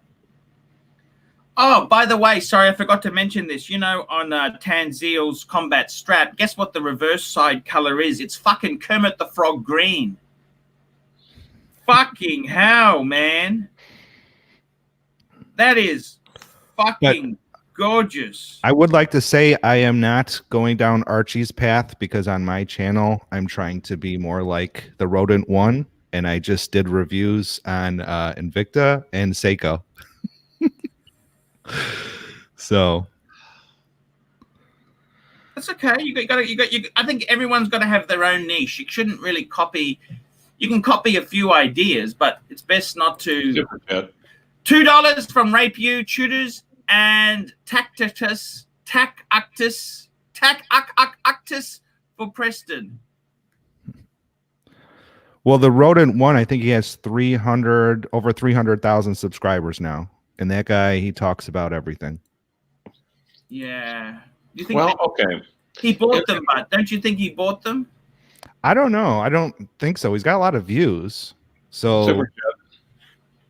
A: Oh, by the way, sorry, I forgot to mention this. You know, on Tanzeal's combat strap, guess what the reverse side color is? It's fucking Kermit the Frog green. Fucking hell, man. That is fucking gorgeous.
D: I would like to say I am not going down Archie's path because on my channel, I'm trying to be more like the Rodent One, and I just did reviews on Invicta and Seiko. So
A: that's okay. You got. I think everyone's got to have their own niche. You shouldn't really copy. You can copy a few ideas, but it's best not to. $2 from Rapier Tutors and Tactus for Preston.
D: Well, the Rodent One, I think he has over 300,000 subscribers now, and that guy, he talks about everything.
A: Yeah. You think?
B: Well, okay.
A: He bought them, but don't you think he bought them?
D: I don't know. I don't think so. He's got a lot of views, so.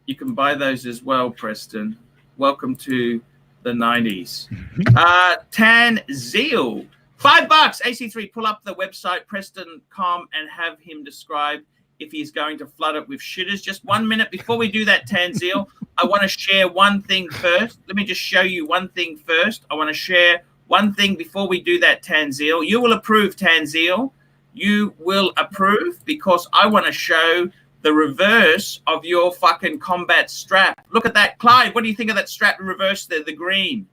A: You can buy those as well, Preston. Welcome to the 90s. Tan Zeal, $5. AC3, pull up the website, Preston.com, and have him describe if he's going to flood it with shitters. Just 1 minute before we do that, Tan Zeal, I want to share one thing first. Let me just show you one thing first. I want to share one thing before we do that, Tan Zeal. You will approve, Tan Zeal. you will approve, because I want to show the reverse of your fucking combat strap. Look at that, Clive. What do you think of that strap in reverse there, the green?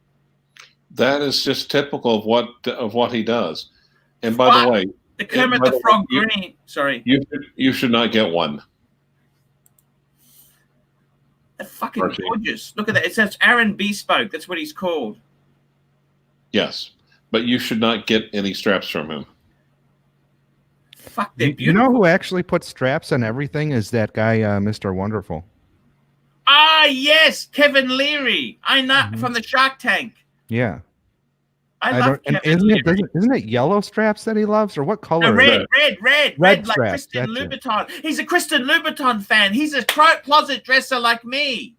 B: That is just typical of what he does. And by the way,
A: the Kermit the Frog green. Sorry,
B: you should not get one.
A: They're fucking gorgeous. Look at that. It says Aaron Bespoke. That's what he's called.
B: Yes, but you should not get any straps from him.
A: Fuck, they're beautiful.
D: You know who actually puts straps on everything is that guy, Mr. Wonderful.
A: Ah, yes, Kevin Leary. I know, from the Shark Tank.
D: Yeah.
A: I love Kevin Leary.
D: Isn't it yellow straps that he loves, or what color?
A: No, red, like
D: straps,
A: Kristen Louboutin. He's a Kristen Louboutin fan. He's a closet dresser like me.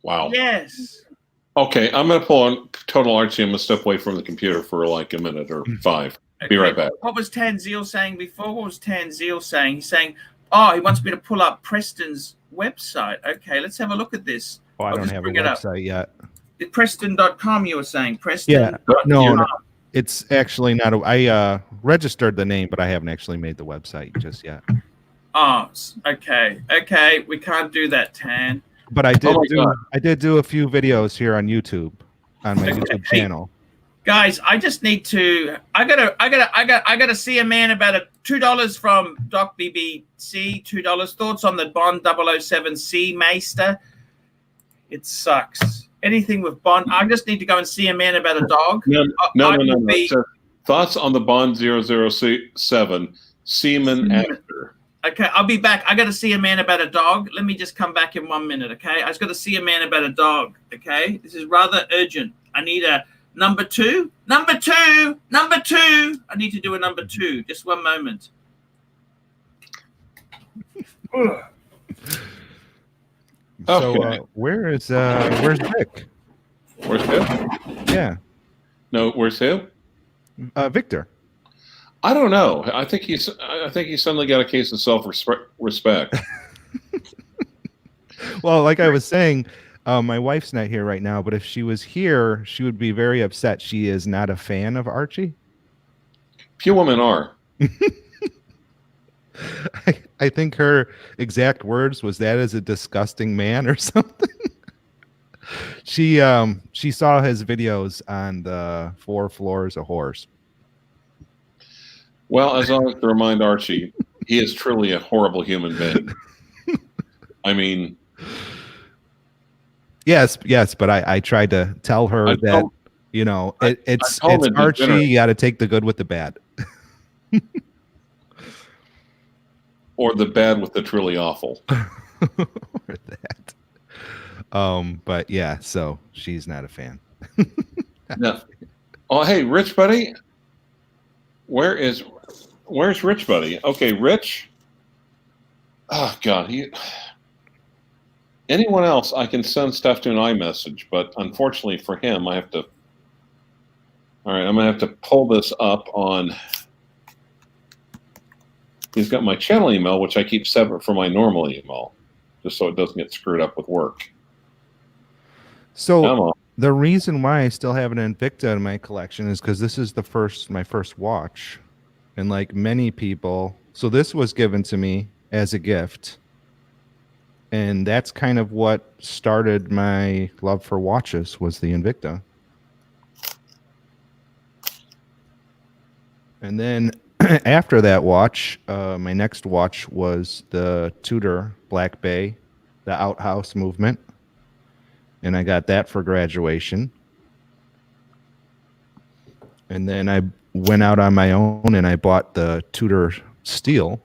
B: Wow.
A: Yes.
B: Okay, I'm going to pull on Total Archie. I'm going to step away from the computer for like a minute or 5. Okay. Be right back.
A: What was Tanzil saying before? What was Tanzil saying? He's saying, oh, he wants me to pull up Preston's website. Okay, let's have a look at this.
D: Oh, I don't have a website yet.
A: Preston.com, you were saying. Preston.
D: Yeah. No, it's actually not. I registered the name, but I haven't actually made the website just yet.
A: Oh, okay. Okay, we can't do that, Tan.
D: But I did do a few videos here on YouTube, on my YouTube channel.
A: Guys, I just need to. I gotta see a man about $2 from Doc BBC. $2. Thoughts on the Bond 007 Meister? It sucks. Anything with Bond. I just need to go and see a man about a dog.
B: No. So, thoughts on the Bond 007 Seaman actor?
A: Okay, I'll be back. I got to see a man about a dog. Let me just come back in 1 minute, okay? I just got to see a man about a dog, okay? This is rather urgent. I need a number 2. Number 2. Number 2. I need to do a number 2. Just 1 moment.
D: So where's Vic?
B: Where's who?
D: Yeah.
B: No, where's who?
D: Victor.
B: I don't know. I think he suddenly got a case of self-respect.
D: Well, like I was saying, my wife's not here right now, but if she was here, she would be very upset. She is not a fan of Archie.
B: Few women are.
D: I think her exact words was, "That is a disgusting man," or something. She saw his videos on the 4 floors of horrors.
B: Well, as I like to remind Archie, he is truly a horrible human being. I mean,
D: yes, but I tried to tell her that it's Archie. You got to take the good with the bad,
B: or the bad with the truly awful.
D: Or that. But yeah, so she's not a fan.
B: No. Oh, hey, Rich Buddy. Where's Rich Buddy? Okay, Rich. Oh God, anyone else I can send stuff to an iMessage, but unfortunately for him, I have to. All right, I'm gonna have to pull this up on. He's got my channel email, which I keep separate from my normal email, just so it doesn't get screwed up with work.
D: So the reason why I still have an Invicta in my collection is because this is my first watch. And like many people, so this was given to me as a gift. And that's kind of what started my love for watches, was the Invicta. And then after that watch, my next watch was the Tudor Black Bay, the Outhouse Movement. And I got that for graduation. And then I went out on my own and I bought the Tudor Steel.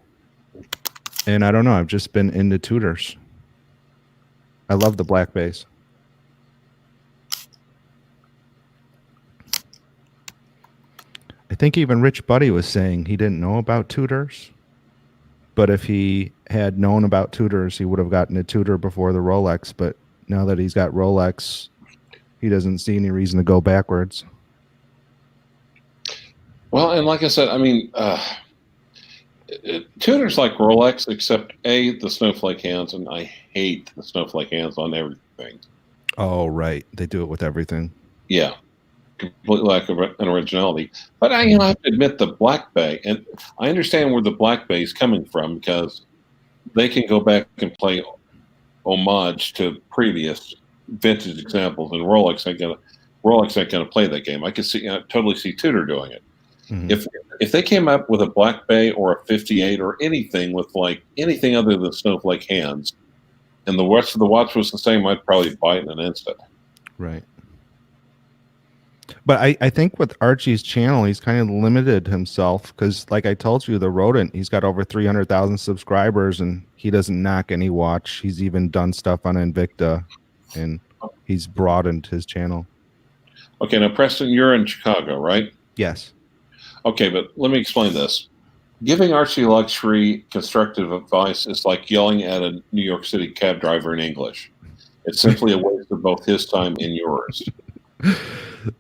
D: And I don't know, I've just been into Tudors. I love the Black Bays. I think even Rich Buddy was saying he didn't know about Tudors. But if he had known about Tudors, he would have gotten a Tudor before the Rolex. But now that he's got Rolex, he doesn't see any reason to go backwards.
B: Well, and like I said, I mean, Tudor's like Rolex, except the snowflake hands, and I hate the snowflake hands on everything.
D: Oh, right. They do it with everything.
B: Yeah. complete lack of an originality. But I have to admit the Black Bay, and I understand where the Black Bay is coming from because they can go back and play homage to previous vintage examples, and Rolex ain't gonna play that game. I totally see Tudor doing it.
D: Mhm.
B: If they came up with a Black Bay or a 58 or anything with like anything other than snowflake hands, and the rest of the watch was the same, I'd probably buy it in an instant.
D: Right. But I think with Archie's channel, he's kind of limited himself because, like I told you, the Rodent, he's got over 300,000 subscribers and he doesn't knock any watch. He's even done stuff on Invicta and he's broadened his channel.
B: Okay, now Preston, you're in Chicago, right?
D: Yes.
B: Okay, but let me explain this. Giving ArchieLuxury constructive advice is like yelling at a New York City cab driver in English. It's simply a waste of both his time and yours.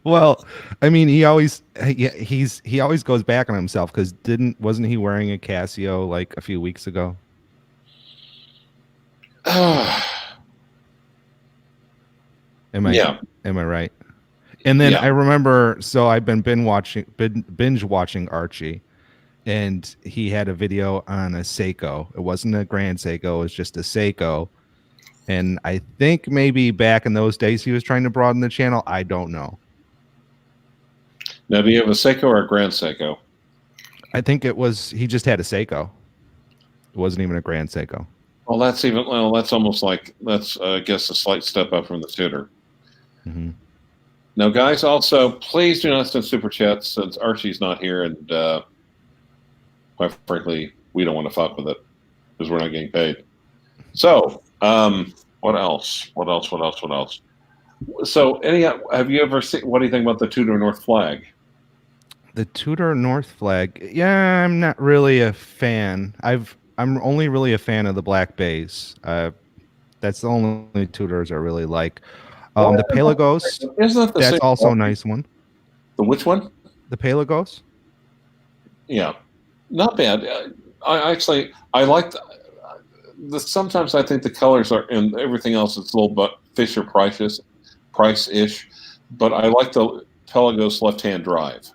D: Well, I mean, he always goes back on himself because wasn't he wearing a Casio like a few weeks ago? Am I right? And then I remember, so I've been binge watching Archie, and he had a video on a Seiko. It wasn't a Grand Seiko, it was just a Seiko. And I think maybe back in those days he was trying to broaden the channel. I don't know.
B: Now, do you have a Seiko or a Grand Seiko?
D: I think he just had a Seiko. It wasn't even a Grand Seiko.
B: Well, that's almost like, I guess, a slight step up from the Tudor.
D: Mm-hmm.
B: Now, guys, also, please do not send super chats since Archie's not here, and quite frankly, we don't want to fuck with it because we're not getting paid. So, what else? So, have you ever seen? What do you think about the Tudor North Flag?
D: The Tudor North Flag. Yeah, I'm not really a fan. I'm only really a fan of the Black Bays. That's the only Tudors I really like. The Pelagos. That's also a nice one.
B: The which one?
D: The Pelagos.
B: Yeah, not bad. I like sometimes I think the colors are and everything else is a little bit Fisher Price-ish, but I like the Pelagos left-hand drive.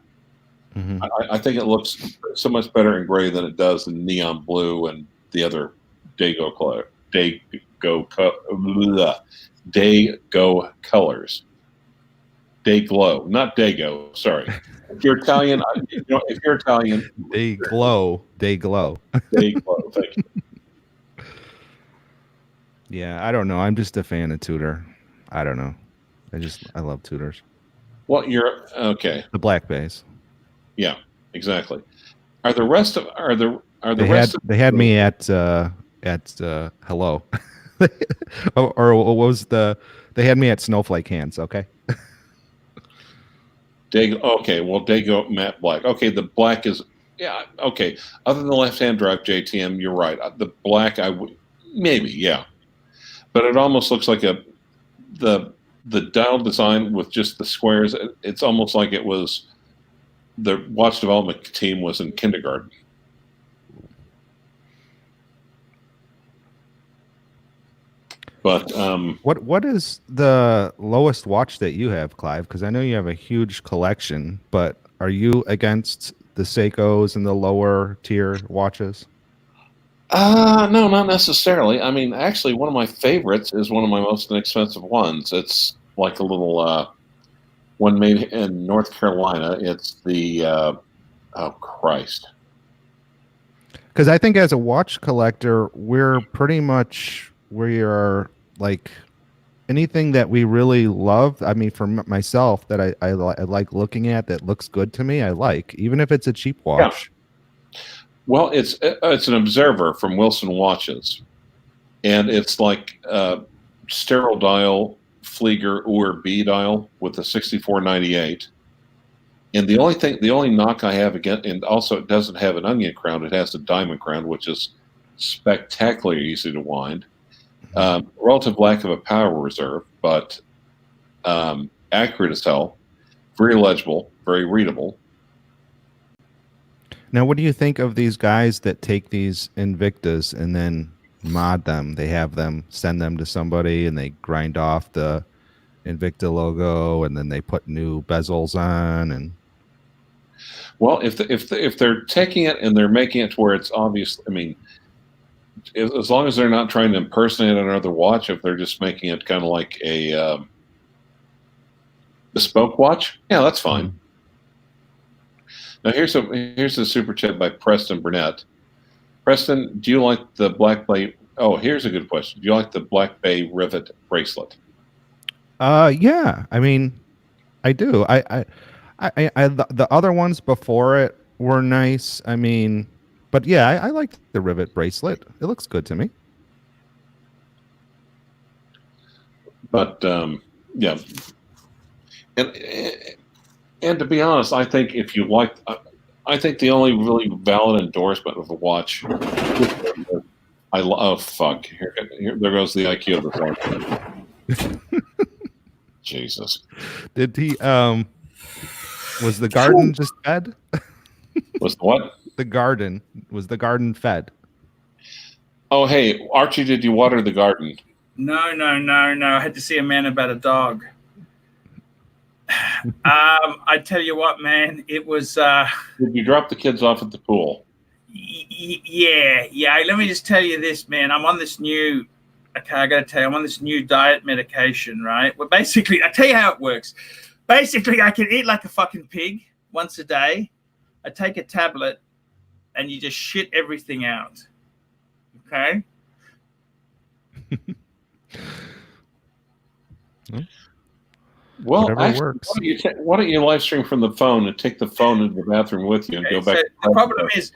D: Mm-hmm.
B: I think it looks so much better in gray than it does in neon blue and the other Dago colors. Dayglow, not Dago. Sorry. If you're Italian,
D: Dayglow.
B: Dayglow. Thank you.
D: Yeah, I don't know. I'm just a fan of Tudor. I don't know. I love Tudors.
B: Well, you're okay.
D: The Black Bays.
B: Yeah, exactly. Are the rest of
D: they had me at hello. or what was they had me at snowflake hands, okay?
B: Dago matte black. Okay, the black is okay. Other than the left-hand drive, JTM, you're right. The black maybe, yeah. But it almost looks like the dial design with just the squares. It's almost like it was the watch development team was in kindergarten. But
D: what is the lowest watch that you have, Clive? Because I know you have a huge collection, but are you against the Seikos and the lower tier watches?
B: No, not necessarily. I mean, actually, one of my favorites is one of my most inexpensive ones. It's like a little one made in North Carolina. It's the oh Christ.
D: Because I think as a watch collector, we are like anything that we really love. I mean, for myself, that I like looking at that looks good to me, I like, even if it's a cheap watch.
B: Yeah. Well, it's an Observer from Wilson Watches, and it's like sterile dial Flieger Uhr B dial with a 6498. And the only knock I have again, and also it doesn't have an onion crown; it has a diamond crown, which is spectacularly easy to wind. Relative lack of a power reserve, but accurate as hell, very legible, very readable.
D: Now, what do you think of these guys that take these Invictas and then mod them? They have them send them to somebody and they grind off the Invicta logo, and then they put new bezels on, and
B: Well, if they're taking it and they're making it to where it's obvious, I mean, as long as they're not trying to impersonate another watch, if they're just making it kind of like a bespoke watch, yeah, that's fine. Now here's a super chat by Preston Burnett. Preston, do you like the Black Bay? Oh, here's a good question. Do you like the Black Bay rivet bracelet?
D: Yeah. I mean, I do. The other ones before it were nice. I mean, but yeah, I like the rivet bracelet. It looks good to me.
B: But yeah, and to be honest, I think if you like, I think the only really valid endorsement of a watch. Oh fuck! Here, there goes the IQ of the watch. Jesus.
D: Did he? Was the garden just fed?
B: Was the what?
D: The garden. Was the garden fed?
B: Oh, hey, Archie, did you water the garden?
A: No. I had to see a man about a dog. I tell you what, man, it was.
B: Did you drop the kids off at the pool?
A: Yeah. Let me just tell you this, man. I'm on this new. Okay, I got to tell you, I'm on this new diet medication, right? Well, basically, I tell you how it works. Basically, I can eat like a fucking pig once a day. I take a tablet, and you just shit everything out. Okay.
B: Well,
D: whatever
B: actually,
D: works.
B: Why don't you live stream from the phone and take the phone into the bathroom with you and go back?
A: So the problem is,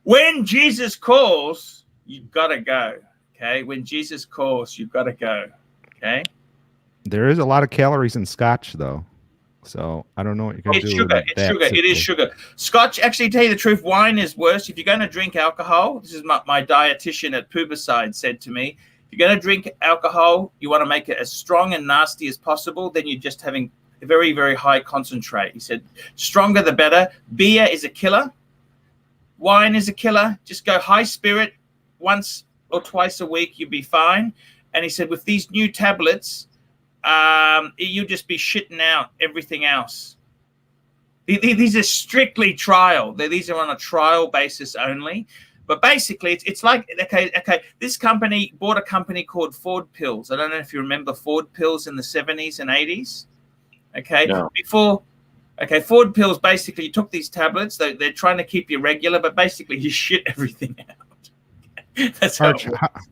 A: when Jesus calls, you've got to go. Okay. When Jesus calls, you've got to go. Okay.
D: There is a lot of calories in scotch, though. So I don't know what you're going to do.
A: It's sugar. It is sugar. Scotch, actually, to tell you the truth, wine is worse. If you're going to drink alcohol, this is my dietitian at Poobaside said to me, if you're going to drink alcohol, you want to make it as strong and nasty as possible, then you're just having a very, very high concentrate. He said, stronger the better. Beer is a killer. Wine is a killer. Just go high spirit once or twice a week, you'll be fine. And he said, with these new tablets, you'll just be shitting out everything else. These are strictly trial. These are on a trial basis only. But basically, it's like, okay, this company bought a company called Ford Pills. I don't know if you remember Ford Pills in the 70s and 80s. Okay,
B: no.
A: Ford Pills, basically, you took these tablets. They're trying to keep you regular, but basically, you shit everything out. That's how
D: Arch,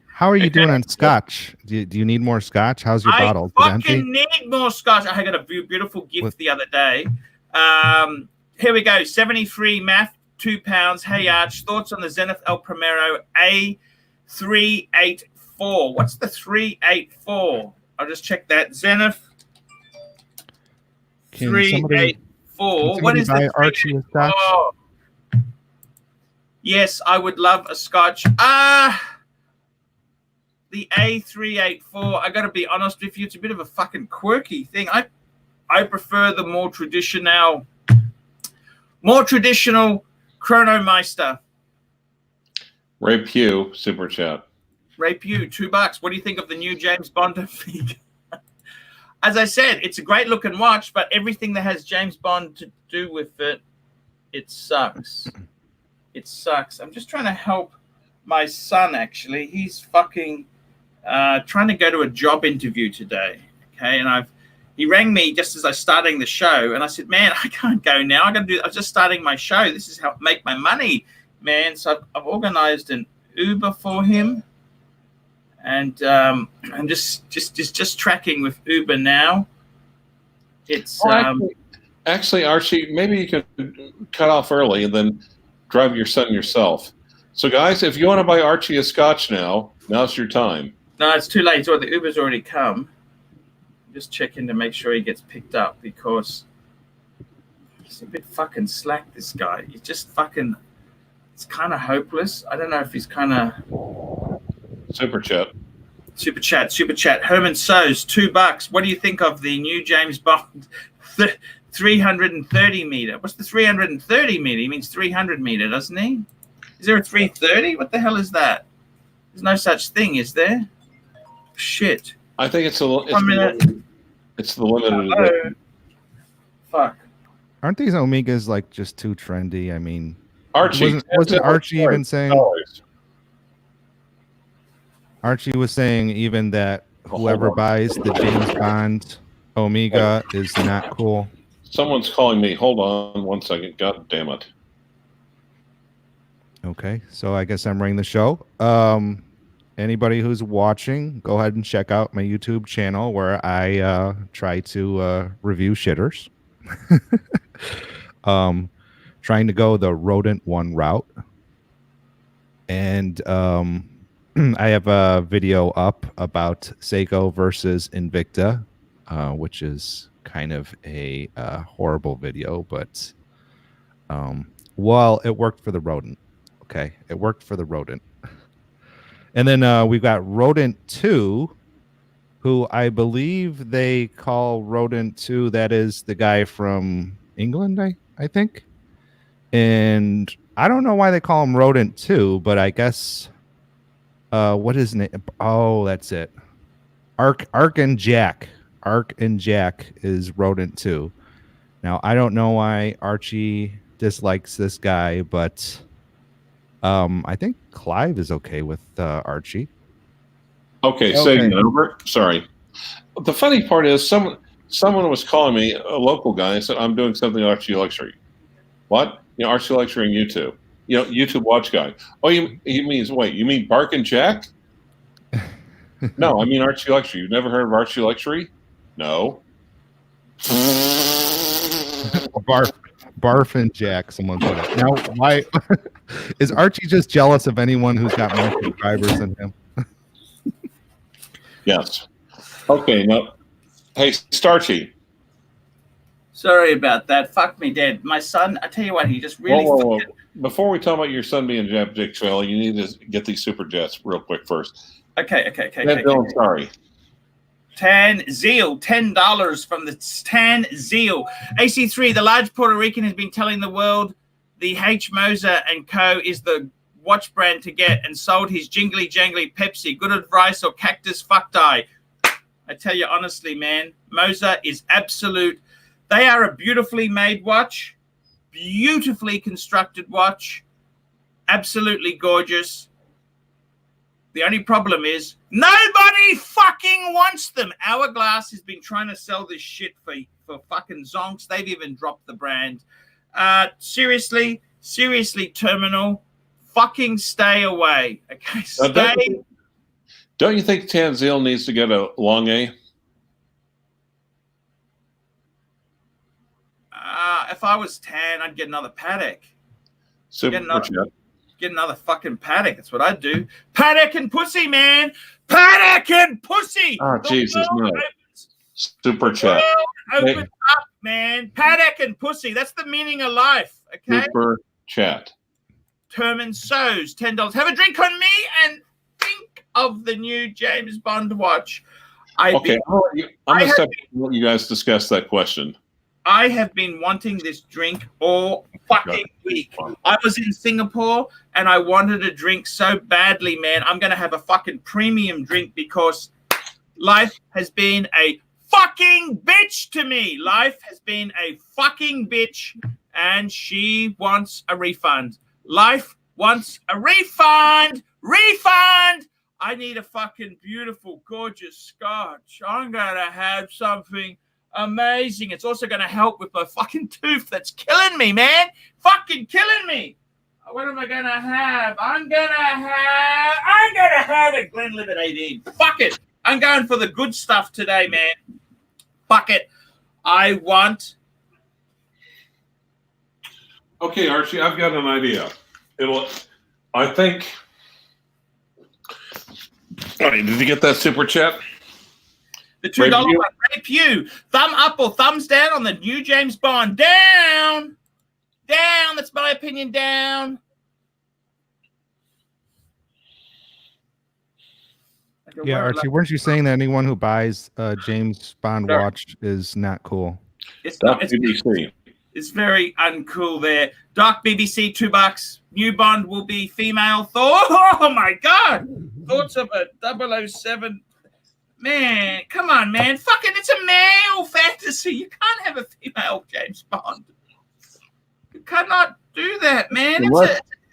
D: how are you doing on scotch? Do you need more scotch? How's your bottle?
A: I fucking need more scotch. I got a beautiful gift the other day. Here we go. 73 math, 2 pounds. Hey, Arch, thoughts on the Zenith El Primero A384? What's the 384? I'll just check that. Zenith 384. What is the
D: Archie a scotch?
A: Oh. Yes, I would love a scotch. The A384, I got to be honest with you, it's a bit of a fucking quirky thing. I prefer the more traditional Chronomeister.
B: Ray Pugh, super chat.
A: Ray Pugh, $2. What do you think of the new James Bond figure? As I said, it's a great looking watch, but everything that has James Bond to do with it, it sucks. It sucks. I'm just trying to help my son, actually. He's fucking trying to go to a job interview today. Okay, and he rang me just as I was starting the show, and I said, man, I can't go now. I was just starting my show. This is how I make my money, man. So I've organized an Uber for him, and I'm just tracking with Uber now. It's
B: actually, Archie, maybe you could cut off early and then drive your son yourself. So, guys, if you want to buy Archie a scotch now's your time.
A: No, it's too late. The Uber's already come. Just checking to make sure he gets picked up because he's a bit fucking slack, this guy. He's just fucking, it's kind of hopeless. I don't know if he's kind of...
B: Super chat.
A: Herman Sows, $2. What do you think of the new James Bond 330 meter? What's the 330 meter? He means 300 meter, doesn't he? Is there a 330? What the hell is that? There's no such thing, is there? Shit.
B: I think it's a little. It's the limited
A: Oh,
B: edition.
A: fuck.
D: Aren't these Omegas like just too trendy? I mean,
B: Archie.
D: wasn't Archie even saying?
B: $10.
D: Archie was saying even that
B: Oh,
D: whoever
B: hold on.
D: buys the James Bond Omega is not cool.
B: Someone's calling me. Hold on 1 second. God damn it.
D: Okay, so I guess I'm running the show. Anybody who's watching, go ahead and check out my YouTube channel where I try to review shitters. Trying to go the rodent one route. And I have a video up about Seiko versus Invicta, which is kind of a horrible video, but well, it worked for the rodent. Okay, it worked for the rodent. And then we've got Rodent 2, who I believe they call Rodent 2. That is the guy from England, I think. And I don't know why they call him Rodent 2, but I guess what is his name? Oh, that's it. Arc and Jack. Arc and Jack is Rodent 2. Now, I don't know why Archie dislikes this guy, but I think Clive is okay with Archie.
B: Okay, saying that over. Sorry. The funny part is someone was calling me, a local guy, and said, I'm doing something on ArchieLuxury. What? You know, ArchieLuxury and YouTube. You know, YouTube watch guy. Oh, he means, wait, you mean Bark and Jack? No, I mean ArchieLuxury. You've never heard of ArchieLuxury? No.
D: Barf and Jack, someone put it. Now, why is Archie just jealous of anyone who's got more subscribers than him?
B: Yes. Okay, now, hey, Starchy.
A: Sorry about that. Fuck me dead. My son, I tell you what, he just really.
B: Whoa. Before we talk about your son being Jake Trail, you need to get these super jets real quick first.
A: Okay.
B: Dylan, sorry.
A: Tan Zeal, $10 from the Tan Zeal. AC3, the large Puerto Rican has been telling the world the H. Moser & Co. is the watch brand to get and sold his jingly jangly Pepsi. Good advice or cactus fuck die. I tell you honestly, man, Moser is absolute. They are a beautifully made watch, beautifully constructed watch, absolutely gorgeous. The only problem is nobody fucking wants them. Hourglass has been trying to sell this shit for fucking zonks. They've even dropped the brand. Seriously, Terminal, fucking stay away. Okay, stay.
B: Don't you think Tanzil needs to get a long A?
A: If I was Tan, I'd get another paddock. Get another fucking paddock. That's what I'd do. Paddock and pussy, man. Paddock and pussy.
B: Oh, Jesus, no. Super chat.
A: Open up, man. Paddock and pussy. That's the meaning of life. Okay.
B: Super chat.
A: Termin Sows, $10. Have a drink on me and think of the new James Bond watch.
B: I'm going to let you guys discuss that question.
A: I have been wanting this drink all fucking week. I was in Singapore and I wanted a drink so badly, man. I'm going to have a fucking premium drink because life has been a fucking bitch to me. Life has been a fucking bitch and she wants a refund. Life wants a refund. Refund! I need a fucking beautiful, gorgeous scotch. I'm going to have something amazing. It's also going to help with my fucking tooth that's killing me, man. Fucking killing me. What am I going to have? I'm going to have a Glenlivet 18. Fuck it. I'm going for the good stuff today, man. Fuck it. I want.
B: Okay, Archie, I've got an idea. I think. All right, did you get that super chat?
A: The $2 one, Ray Pugh. Thumb up or thumbs down on the new James Bond. Down. Down. That's my opinion. Down.
D: Yeah, Archie, weren't you saying that anyone who buys a James Bond watch is not cool?
A: It's not. BBC. It's very uncool there. Doc BBC, $2. New Bond will be female. Oh my God. Thoughts of a 007. Man, come on, man. Fucking, it's a male fantasy. You can't have a female James Bond. You cannot do that, man.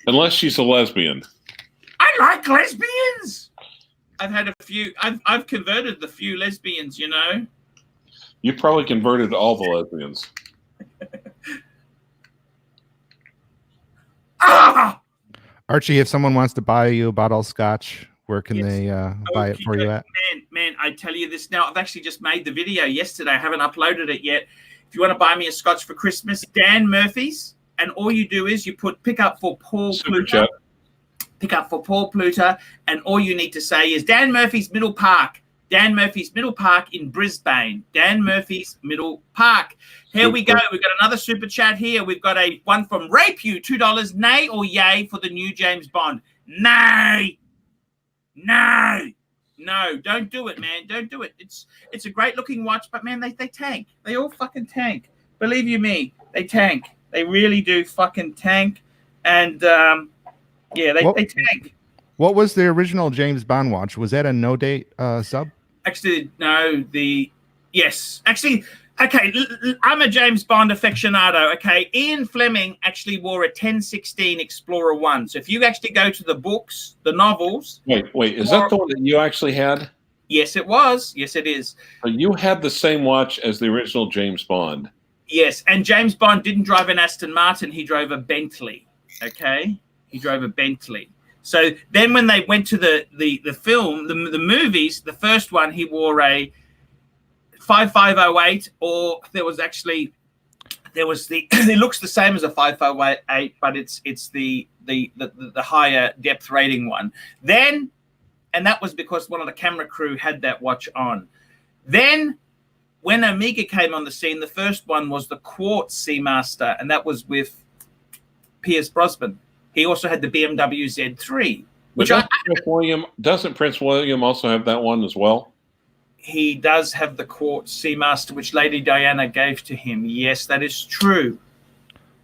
B: Unless she's a lesbian.
A: I like lesbians. I've had a few. I've converted the few lesbians, you know.
B: You probably converted all the lesbians.
D: Archie, if someone wants to buy you a bottle of scotch, where can they buy it for you at?
A: Man, I tell you this now. I've actually just made the video yesterday. I haven't uploaded it yet. If you want to buy me a scotch for Christmas, Dan Murphy's, and all you do is you pick up for Paul Pluter. Pick up for Paul Pluter, and all you need to say is Dan Murphy's Middle Park. Dan Murphy's Middle Park in Brisbane. Dan Murphy's Middle Park. Here we go. We've got another super chat here. We've got one from Rapew, $2. Nay or yay for the new James Bond? Nay. No. No, don't do it, man. Don't do it. It's a great looking watch, but man, they tank. They all fucking tank. Believe you me, they tank. They really do fucking tank. And yeah, they tank.
D: What was the original James Bond watch? Was that a no date sub?
A: Actually, no. Yes. Actually, okay. I'm a James Bond aficionado. Okay, Ian Fleming actually wore a 1016 Explorer 1. So if you actually go to the books, the novels.
B: Wait. Is that the one that you actually had?
A: Yes, it was. Yes, it is.
B: So you had the same watch as the original James Bond.
A: Yes, and James Bond didn't drive an Aston Martin. He drove a Bentley. Okay, he drove a Bentley. So then when they went to the film, the movies, the first one, he wore a 5508, or it looks the same as a 5508, but it's the higher depth rating one. Then, and that was because one of the camera crew had that watch on. Then when Omega came on the scene, the first one was the Quartz Seamaster, and that was with Pierce Brosnan. He also had the BMW Z3.
B: Doesn't Prince William also have that one as well?
A: He does have the Quartz Seamaster, which Lady Diana gave to him. Yes, that is true.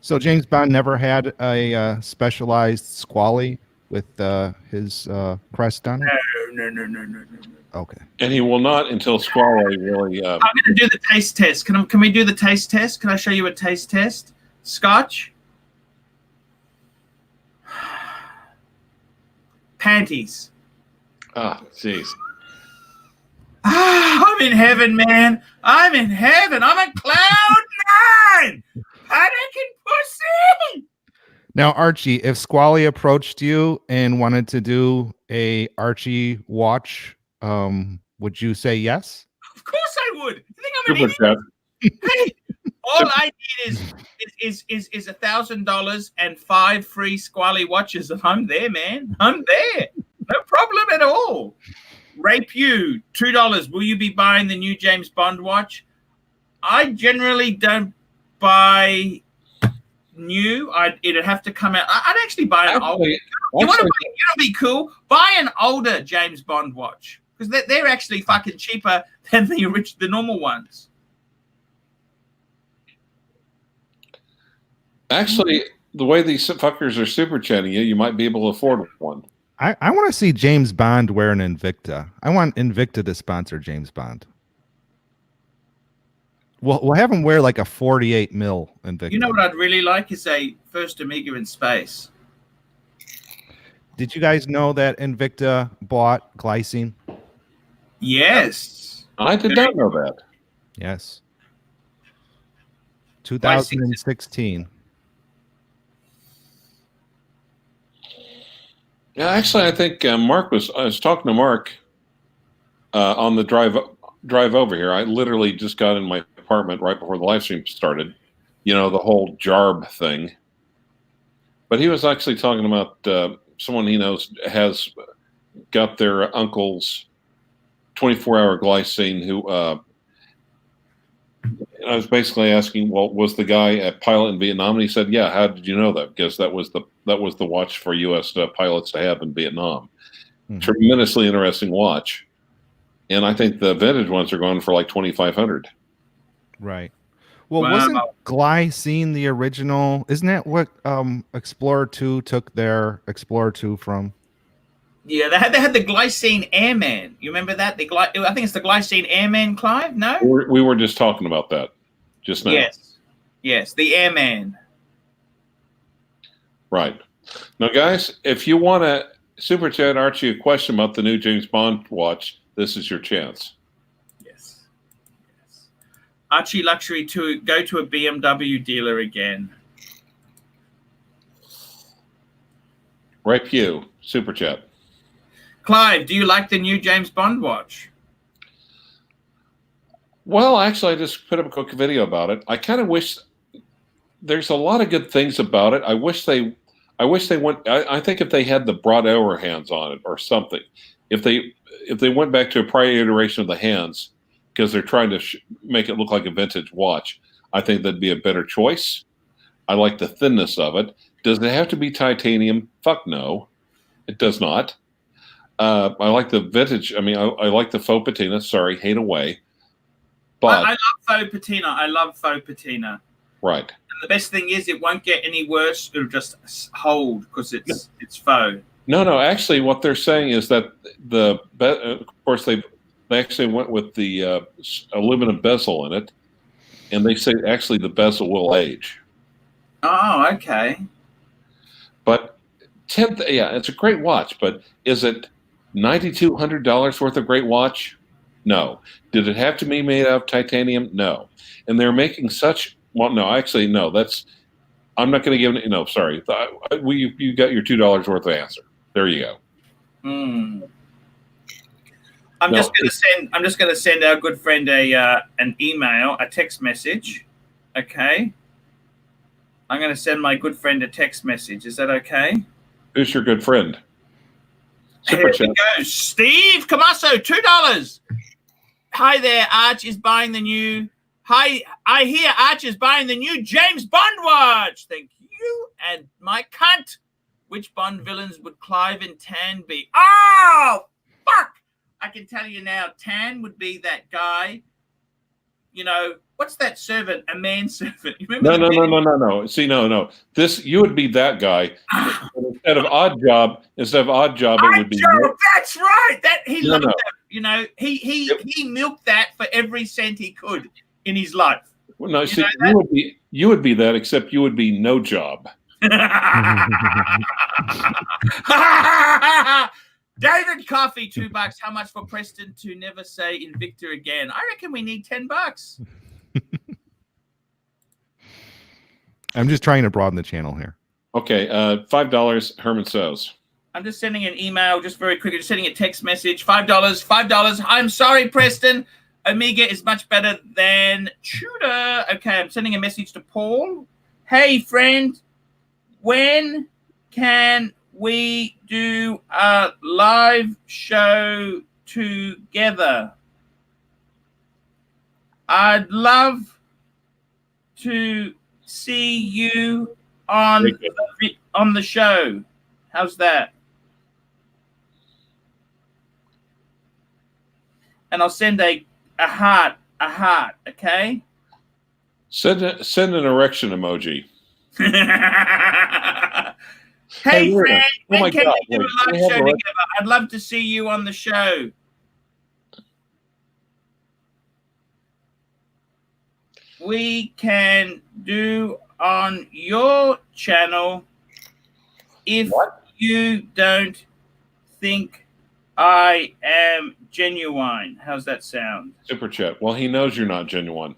D: So James Bond never had a specialized squally with his crest on it?
A: No.
D: Okay.
B: And he will not until squally really...
A: I'm going to do the taste test. Can we do the taste test? Can I show you a taste test? Scotch. Panties.
B: Ah, jeez.
A: I'm in heaven, man. I'm in heaven. I'm at cloud 9. Panicking pussy.
D: Now, Archie, if Squally approached you and wanted to do a Archie watch, would you say yes?
A: Of course I would. You think I'm an idiot? Hey, all I need is $1,000 and 5 free Squally watches, and I'm there, man. I'm there. No problem at all. Rape you, $2. Will you be buying the new James Bond watch? I generally don't buy new. It'd have to come out. I'd actually buy an older. You want to be cool? Buy an older James Bond watch, because they're actually fucking cheaper than the normal ones.
B: Actually, the way these fuckers are super chatting you might be able to afford one.
D: I want to see James Bond wear an Invicta. I want Invicta to sponsor James Bond. We'll have him wear like a 48 mil Invicta.
A: You know what I'd really like is a first Amiga in space.
D: Did you guys know that Invicta bought glycine?
A: Yes.
B: I did not know that.
D: Yes. 2016.
B: Yeah, actually, I think I was talking to Mark on the drive over here. I literally just got in my apartment right before the live stream started. You know, the whole JARB thing. But he was actually talking about someone he knows has got their uncle's 24-hour glycine who I was basically asking, well, was the guy a pilot in Vietnam? And he said, yeah. How did you know that? Because that was the watch for U.S. pilots to have in Vietnam. Mm-hmm. Tremendously interesting watch. And I think the vintage ones are going for like $2,500.
D: Right. Well, wasn't glycine the original? Isn't that what Explorer 2 took their Explorer 2 from?
A: Yeah, they had the Glycine Airman. You remember that? I think it's the Glycine Airman, Clive. No.
B: We were just talking about that just now.
A: Yes, the Airman.
B: Right. Now, guys, if you want to super chat Archie a question about the new James Bond watch, this is your chance.
A: Yes. ArchieLuxury to go to a BMW dealer again.
B: Right, Pew, super chat.
A: Clive, do you like the new James Bond watch?
B: Well, actually, I just put up a quick video about it. I kind of wish there's a lot of good things about it. I wish they went. I think if they had the broad arrow hands on it or something, if they went back to a prior iteration of the hands, because they're trying to make it look like a vintage watch, I think that'd be a better choice. I like the thinness of it. Does it have to be titanium? Fuck no, it does not. I like the vintage. I mean, I like the faux patina. Sorry, hate away. But
A: I love faux patina. I love faux patina.
B: Right.
A: And the best thing is it won't get any worse. It'll just hold because it's faux.
B: No. Actually, what they're saying is that of course they actually went with the aluminum bezel in it, and they say actually the bezel will age.
A: Oh, okay.
B: But it's a great watch. But is it $9,200 worth of great watch? No. Did it have to be made out of titanium? No. And they're making such. Well, no, actually, no. I'm not going to give it. No, sorry. You got your $2 worth of answer. There you go.
A: I'm just going to send our good friend an email, a text message. Okay. I'm going to send my good friend a text message. Is that okay?
B: Who's your good friend?
A: Here we go. Steve Camasso, $2. Hi there, Arch is buying the new. Hi, I hear Arch is buying the new James Bond watch. Thank you. And my cunt. Which Bond villains would Clive and Tan be? Oh, fuck. I can tell you now, Tan would be that guy. You know, what's that servant? A manservant. You remember
B: No. See, no. You would be that guy. Instead of odd job, it would be.
A: That's right. He loved that. You know, he milked that for every cent he could in his life.
B: Well, no, see, you would be that, except you would be no job.
A: David Coffey, $2. How much for Preston to never say Invicta again? I reckon we need $10.
D: I'm just trying to broaden the channel here.
B: Okay, $5. Herman says.
A: I'm just sending an email, just very quickly, just sending a text message. $5. I'm sorry, Preston. Omega is much better than Tudor. Okay, I'm sending a message to Paul. Hey, friend, when can we do a live show together? I'd love to see you on the show. How's that? And I'll send a heart, okay?
B: Send an erection emoji.
A: Hey, friend, when
B: my
A: can
B: God,
A: we do a live show together? I'd love to see you on the show. We can do on your channel if you don't think I am genuine. How's that sound?
B: Super chat. Well, he knows you're not genuine.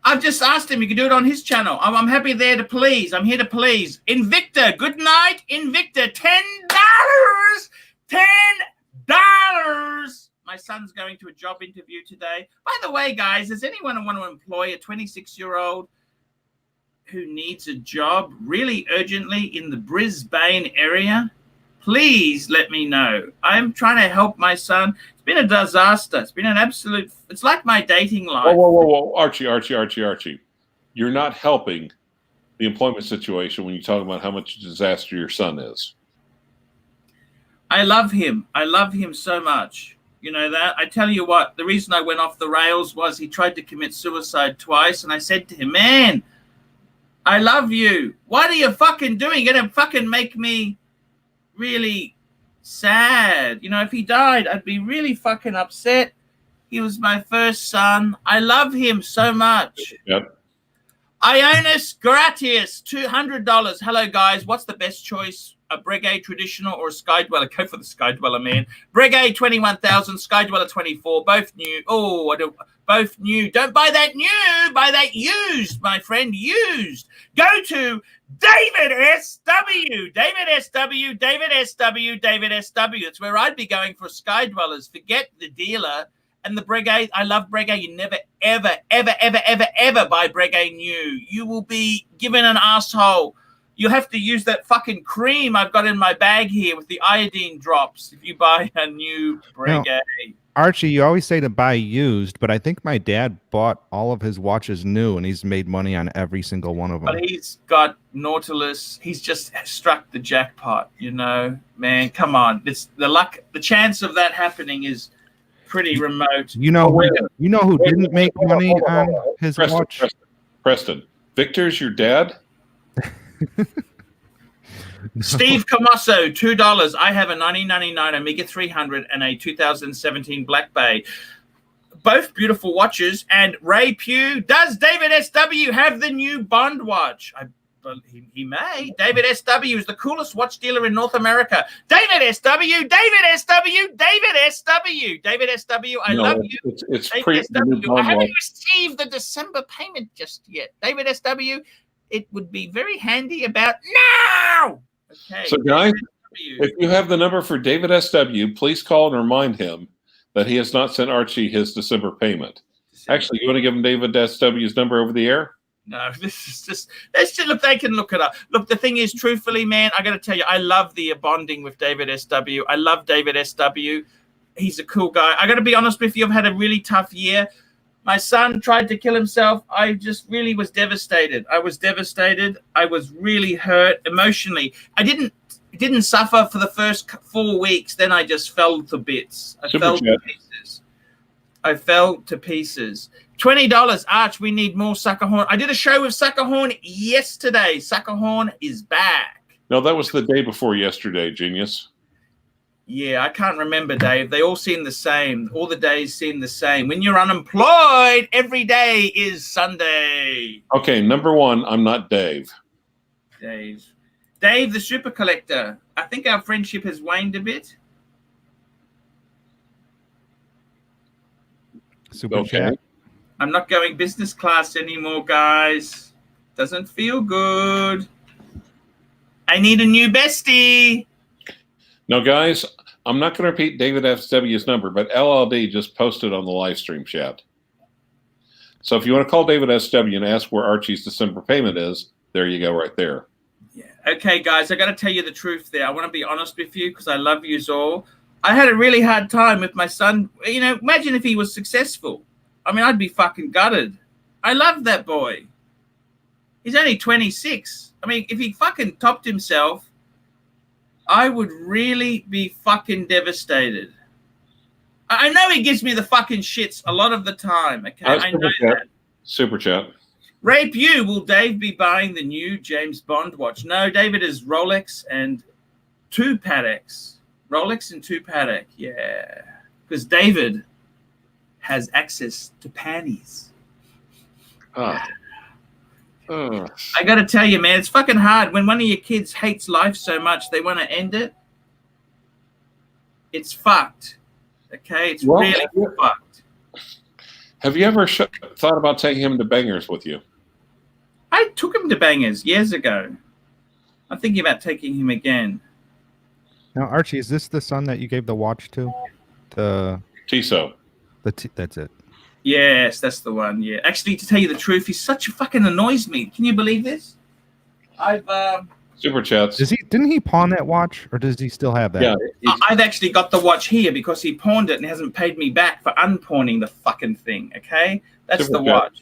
A: I've just asked him. You can do it on his channel. I'm happy there to please. I'm here to please. Invicta. Good night, Invicta. $10. $10. My son's going to a job interview today. By the way, guys, does anyone want to employ a 26-year-old who needs a job really urgently in the Brisbane area? Please let me know. I'm trying to help my son. It's been a disaster. It's been an absolute. It's like my dating life.
B: Whoa. Archie. You're not helping the employment situation when you talk about how much disaster your son is.
A: I love him. I love him so much. You know that? I tell you what, the reason I went off the rails was he tried to commit suicide twice, and I said to him, man, I love you. What are you fucking doing? You're going to fucking make me really sad. You know, if he died, I'd be really fucking upset. He was my first son. I love him so much.
B: Yep.
A: Ionis Gratius, $200. Hello, guys. What's the best choice? A Breguet Traditional or a Sky Dweller? Go for the Sky Dweller, man. Breguet 21,000, Sky Dweller 24. Both new. Oh, I don't. Both new. Don't buy that new. Buy that used, my friend. Used. Go to David SW. David SW. David SW. David SW. It's where I'd be going for Sky Dwellers. Forget the dealer. And the Breguet, I love Breguet. You never, ever, ever, ever, ever, ever buy Breguet new. You will be given an asshole. You have to use that fucking cream I've got in my bag here with the iodine drops if you buy a new Breguet.
D: Now, Archie, you always say to buy used, but I think my dad bought all of his watches new, and he's made money on every single one of them.
A: But he's got Nautilus. He's just struck the jackpot, you know. Man, come on. The chance of that happening is pretty remote.
D: You know who didn't make money on his watch?
B: Preston. Victor's your dad?
A: Steve Camasso, $2. I have a 1999 Omega 300 and a 2017 Black Bay. Both beautiful watches. And Ray Pugh, does David SW have the new Bond watch? He may. David SW is the coolest watch dealer in North America. David SW, David SW, David SW, David SW. I love you.
B: It's
A: David SW. I haven't received the December payment just yet. David SW, it would be very handy about now. Okay.
B: So, guys, if you have the number for David SW, please call and remind him that he has not sent Archie his December payment. Actually, you want to give him David SW's number over the air?
A: No, this is just, look, they can look it up. Look, the thing is, truthfully, man, I got to tell you, I love the bonding with David SW. I love David SW. He's a cool guy. I got to be honest with you, I've had a really tough year. My son tried to kill himself. I just really was devastated. I was devastated. I was really hurt emotionally. I didn't suffer for the first 4 weeks. Then I just fell to bits. I fell to pieces. $20. Arch, we need more Suckerhorn. I did a show with Suckerhorn yesterday. Suckerhorn is back.
B: No, that was the day before yesterday, genius.
A: Yeah, I can't remember, Dave. They all seem the same. All the days seem the same. When you're unemployed, every day is Sunday.
B: Okay, number one, I'm not Dave.
A: Dave, the super collector. I think our friendship has waned a bit.
D: Super chat.
A: I'm not going business class anymore, guys. Doesn't feel good. I need a new bestie.
B: Now, guys, I'm not going to repeat David SW's number, but LLD just posted on the live stream chat. So if you want to call David SW and ask where Archie's December payment is, there you go right there.
A: Yeah. Okay, guys, I got to tell you the truth there. I want to be honest with you because I love you all. I had a really hard time with my son. You know, imagine if he was successful. I mean, I'd be fucking gutted. I love that boy. He's only 26. I mean, if he fucking topped himself, I would really be fucking devastated. I know he gives me the fucking shits a lot of the time. Okay, I know that.
B: Super chat.
A: Rape you. Will Dave be buying the new James Bond watch? No, David is Rolex and 2 Pateks. Rolex and 2 Patek. Yeah, because David has access to panties. I got to tell you, man, it's fucking hard when one of your kids hates life so much they want to end it. It's fucked. Okay, it's really fucked.
B: Have you ever thought about taking him to Bangers with you?
A: I took him to Bangers years ago. I'm thinking about taking him again.
D: Now, Archie, is this the son that you gave the watch to?
B: Tiso.
D: That's it.
A: Yes, that's the one. Yeah, actually, to tell you the truth, he's such a fucking annoys me. Can you believe this?
B: Super chats.
D: Didn't he pawn that watch, or does he still have that?
B: Yeah,
A: I've actually got the watch here because he pawned it and hasn't paid me back for unpawning the fucking thing. Okay, that's the watch.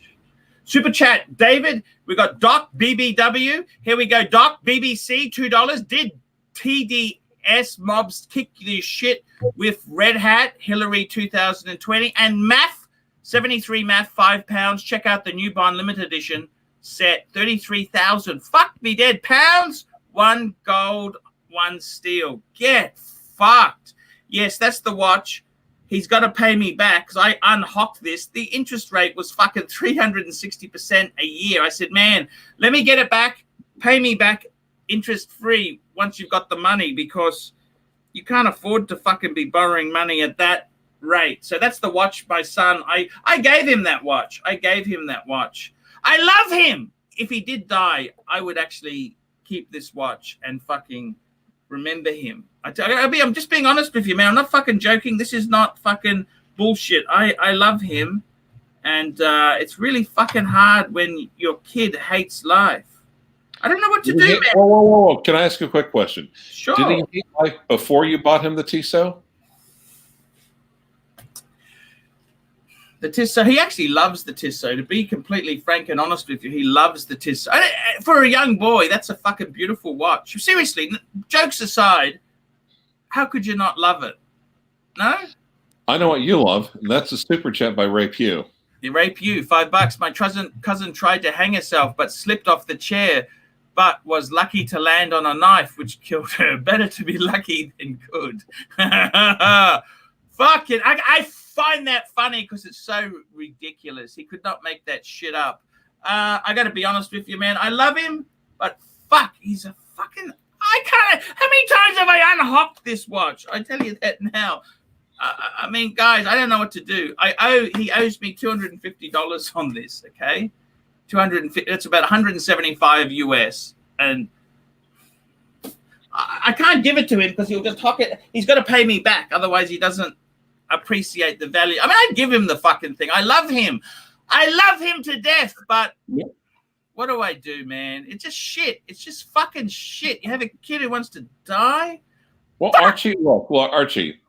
A: Super chat, David. We got Doc BBW. Here we go. Doc BBC, $2. Did TDS mobs kick this shit with Red Hat Hillary 2020 and Math? 73 math, £5. Check out the new Bond limited edition set, 33,000. Fuck me dead pounds. 1 gold, 1 steel. Get fucked. Yes, that's the watch. He's got to pay me back because I unhocked this. The interest rate was fucking 360% a year. I said, man, let me get it back. Pay me back interest free once you've got the money, because you can't afford to fucking be borrowing money at that rate. So that's the watch my son. I gave him that watch. I love him. If he did die, I would actually keep this watch and fucking remember him. I'm just being honest with you, man. I'm not fucking joking. This is not fucking bullshit. I love him, and it's really fucking hard when your kid hates life. I don't know what to do, man.
B: Whoa. Can I ask you a quick question?
A: Sure.
B: Did he hate life before you bought him the Tissot?
A: The Tissot, he actually loves the Tissot. To be completely frank and honest with you, he loves the Tissot. For a young boy, that's a fucking beautiful watch. Seriously, jokes aside, how could you not love it? No?
B: I know what you love, and that's a super chat by Ray Pugh.
A: The Ray Pugh, $5. My cousin tried to hang herself, but slipped off the chair, but was lucky to land on a knife, which killed her. Better to be lucky than good. Fucking, I find that funny because it's so ridiculous. He could not make that shit up. I got to be honest with you, man. I love him, but fuck, he's a fucking... I can't... How many times have I unhocked this watch? I tell you that now. I mean, guys, I don't know what to do. He owes me $250 on this, okay? 250. That's about 175 US, and I can't give it to him because he'll just hock it. He's got to pay me back, otherwise he doesn't appreciate the value. I mean, I'd give him the fucking thing. I love him to death, but what do I do, man? It's just shit. It's just fucking shit. You have a kid who wants to die?
B: Well, Archie, look, Archie,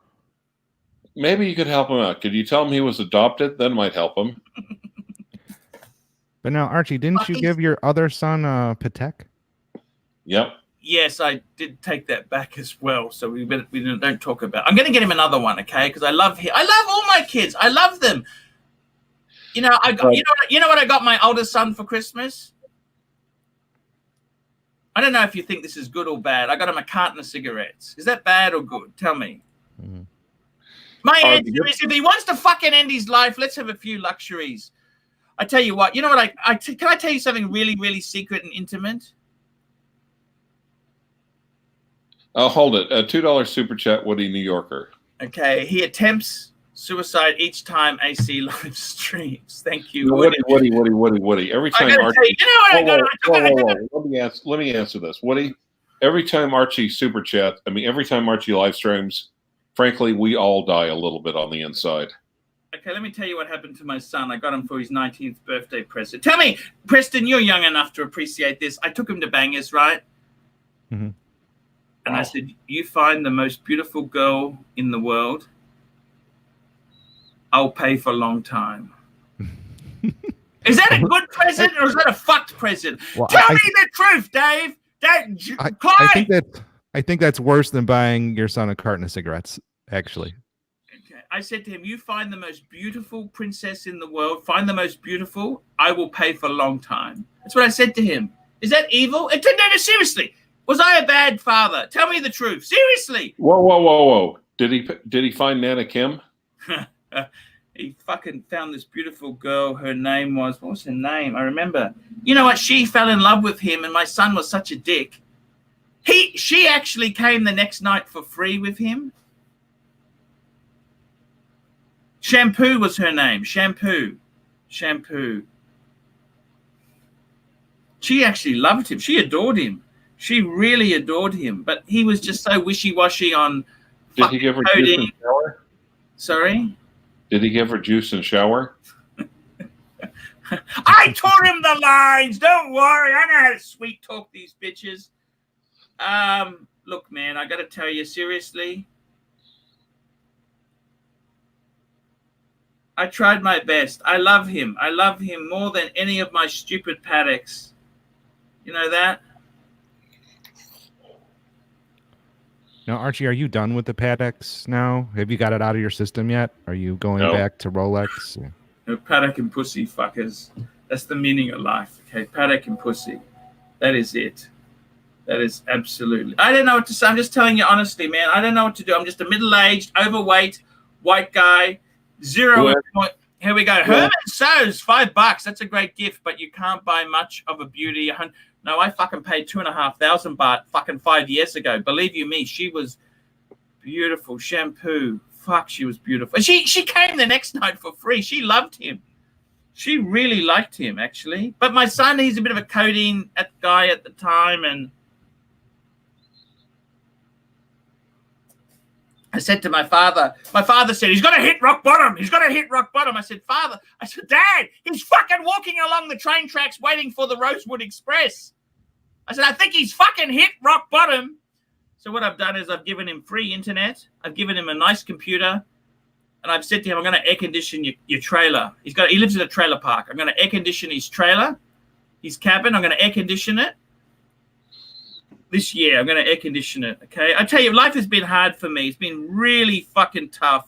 B: maybe you could help him out. Could you tell him he was adopted? That might help him.
D: But now, Archie, didn't you give your other son Patek?
B: Yep.
A: Yes, I did take that back as well. So we don't talk about. I'm going to get him another one, okay? Because I love him. I love all my kids. I love them. You know, you know what I got my oldest son for Christmas? I don't know if you think this is good or bad. I got him a carton of cigarettes. Is that bad or good? Tell me. Mm-hmm. My answer is, if he wants to fucking end his life, let's have a few luxuries. I tell you what. You know what? Can I tell you something really, really secret and intimate?
B: Hold it. A $2 super chat, Woody New Yorker.
A: Okay, he attempts suicide each time AC live streams. Thank you,
B: Woody. Every time Archie, let me answer this, Woody. Every time Archie super chat, every time Archie live streams, frankly, we all die a little bit on the inside.
A: Okay, let me tell you what happened to my son. I got him for his 19th birthday present. Tell me, Preston, you're young enough to appreciate this. I took him to Bangers, right? Mm-hmm. And I said, you find the most beautiful girl in the world, I'll pay for a long time. Is that a good present or is that a fucked present? Well, Tell me the truth, Dave.
D: I think that's worse than buying your son a carton of cigarettes, actually.
A: Okay. I said to him, you find the most beautiful princess in the world, find the most beautiful, I will pay for a long time. That's what I said to him. Is that evil? No, seriously. Was I a bad father? Tell me the truth. Seriously.
B: Whoa. Did he find Nana Kim?
A: He fucking found this beautiful girl. Her name was, what was her name? I remember. You know what? She fell in love with him, and my son was such a dick. She actually came the next night for free with him. Shampoo was her name. Shampoo. She actually loved him. She adored him. She really adored him, but he was just so wishy-washy on
B: Did he give her
A: coding.
B: Juice and shower?
A: Sorry?
B: Did he give her juice and shower?
A: I taught him the lines. Don't worry. I know how to sweet talk these bitches. Look, man, I got to tell you, seriously, I tried my best. I love him. I love him more than any of my stupid Pateks. You know that?
D: Now, Archie, are you done with the Pateks now? Have you got it out of your system yet? Are you going back to Rolex?
A: No, Patek and pussy, fuckers. That's the meaning of life, okay? Patek and pussy. That is it. That is absolutely. I don't know what to say. I'm just telling you honestly, man. I don't know what to do. I'm just a middle-aged, overweight, white guy. Zero. Here we go. Herman Sows, $5. That's a great gift, but you can't buy much of a beauty. No, I fucking paid 2,500 baht fucking 5 years ago. Believe you me, she was beautiful. Shampoo. Fuck, she was beautiful. She came the next night for free. She loved him. She really liked him, actually. But my son, he's a bit of a codeine guy at the time, and I said to my father said, he's going to hit rock bottom. He's going to hit rock bottom. I said, Dad, he's fucking walking along the train tracks waiting for the Rosewood Express. I said, I think he's fucking hit rock bottom. So what I've done is I've given him free internet. I've given him a nice computer. And I've said to him, I'm going to air condition your trailer. He lives in a trailer park. I'm going to air condition his trailer, his cabin. I'm going to air condition it. This year, I'm going to air condition it, okay? I tell you, life has been hard for me. It's been really fucking tough.